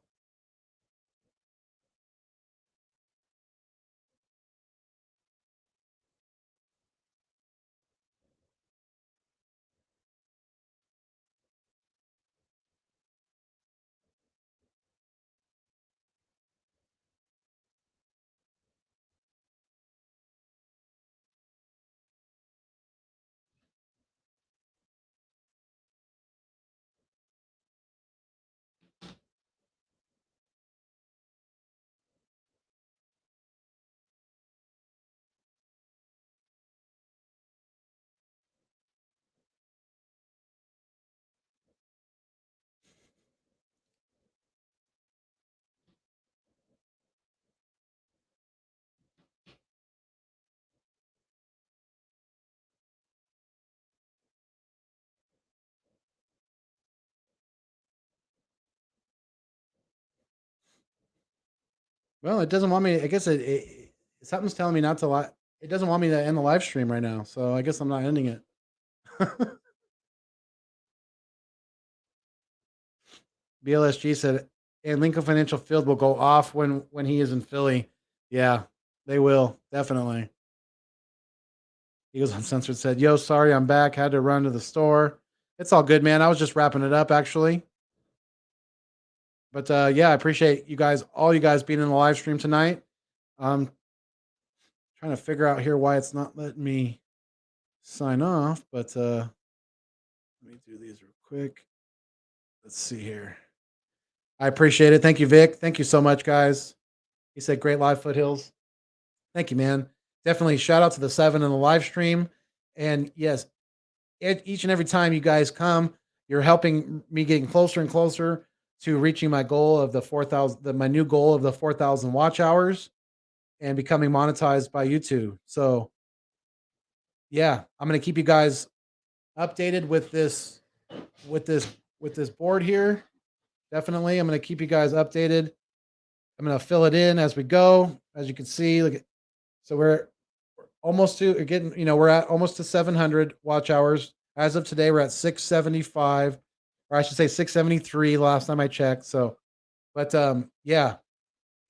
Well, it doesn't want me. I guess something's telling me not to. It doesn't want me to end the live stream right now, so I guess I'm not ending it. BLSG said, and Lincoln Financial Field will go off when he is in Philly. Yeah, they will definitely. Eagles Uncensored said, "Yo, sorry, I'm back. Had to run to the store. It's all good, man. I was just wrapping it up, actually. But yeah, I appreciate you guys, all you guys being in the live stream tonight. Trying to figure out here why it's not letting me sign off, but let me do these real quick. Let's see here. I appreciate it. Thank you, Vic. Thank you so much, guys. He said, "Great live Foothills." Thank you, man. Definitely shout out to the 7 in the live stream. And yes, each and every time you guys come, you're helping me getting closer and closer to reaching my goal of the 4,000, my new goal of the 4,000 watch hours and becoming monetized by YouTube. So yeah, I'm going to keep you guys updated with this board here. Definitely. I'm going to keep you guys updated. I'm going to fill it in as we go. As you can see, look, so we're almost to getting, we're at almost to 700 watch hours. As of today, we're at 675, or I should say 673 last time I checked. So, but yeah,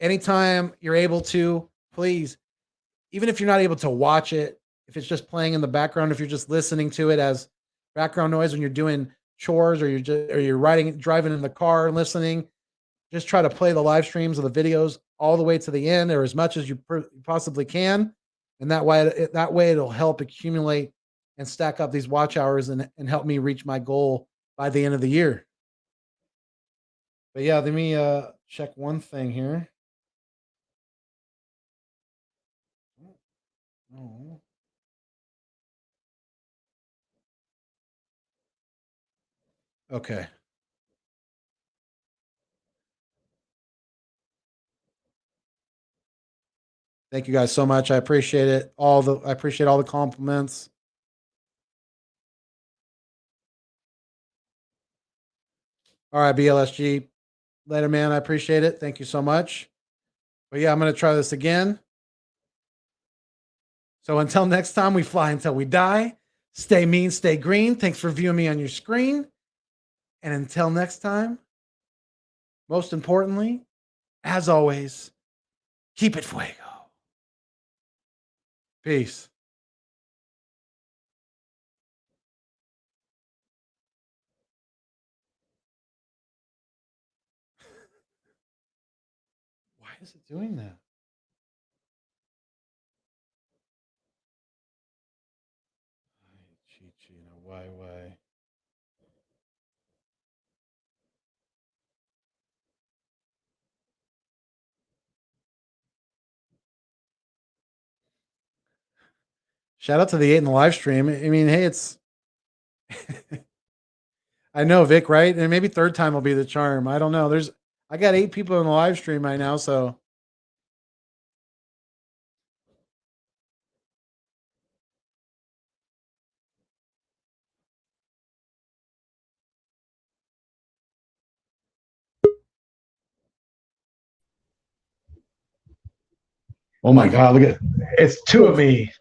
anytime you're able to, please, even if you're not able to watch it, if it's just playing in the background, if you're just listening to it as background noise when you're doing chores or you're driving in the car and listening, just try to play the live streams of the videos all the way to the end or as much as you possibly can. And that way it'll help accumulate and stack up these watch hours and help me reach my goal by the end of the year. But yeah, let me check one thing here. Oh. Okay. Thank you guys so much. I appreciate it. I appreciate all the compliments. All right, BLSG. Later, man. I appreciate it. Thank you so much. But yeah, I'm going to try this again. So until next time, we fly until we die. Stay mean, stay green. Thanks for viewing me on your screen. And until next time, most importantly, as always, keep it fuego. Peace. Why is it doing that? Why? Shout out to the 8 in the live stream. I mean, hey, it's I know, Vic, right? And maybe third time will be the charm. I don't know. I got 8 people in the live stream right now, so oh my God, look at it's 2 of me.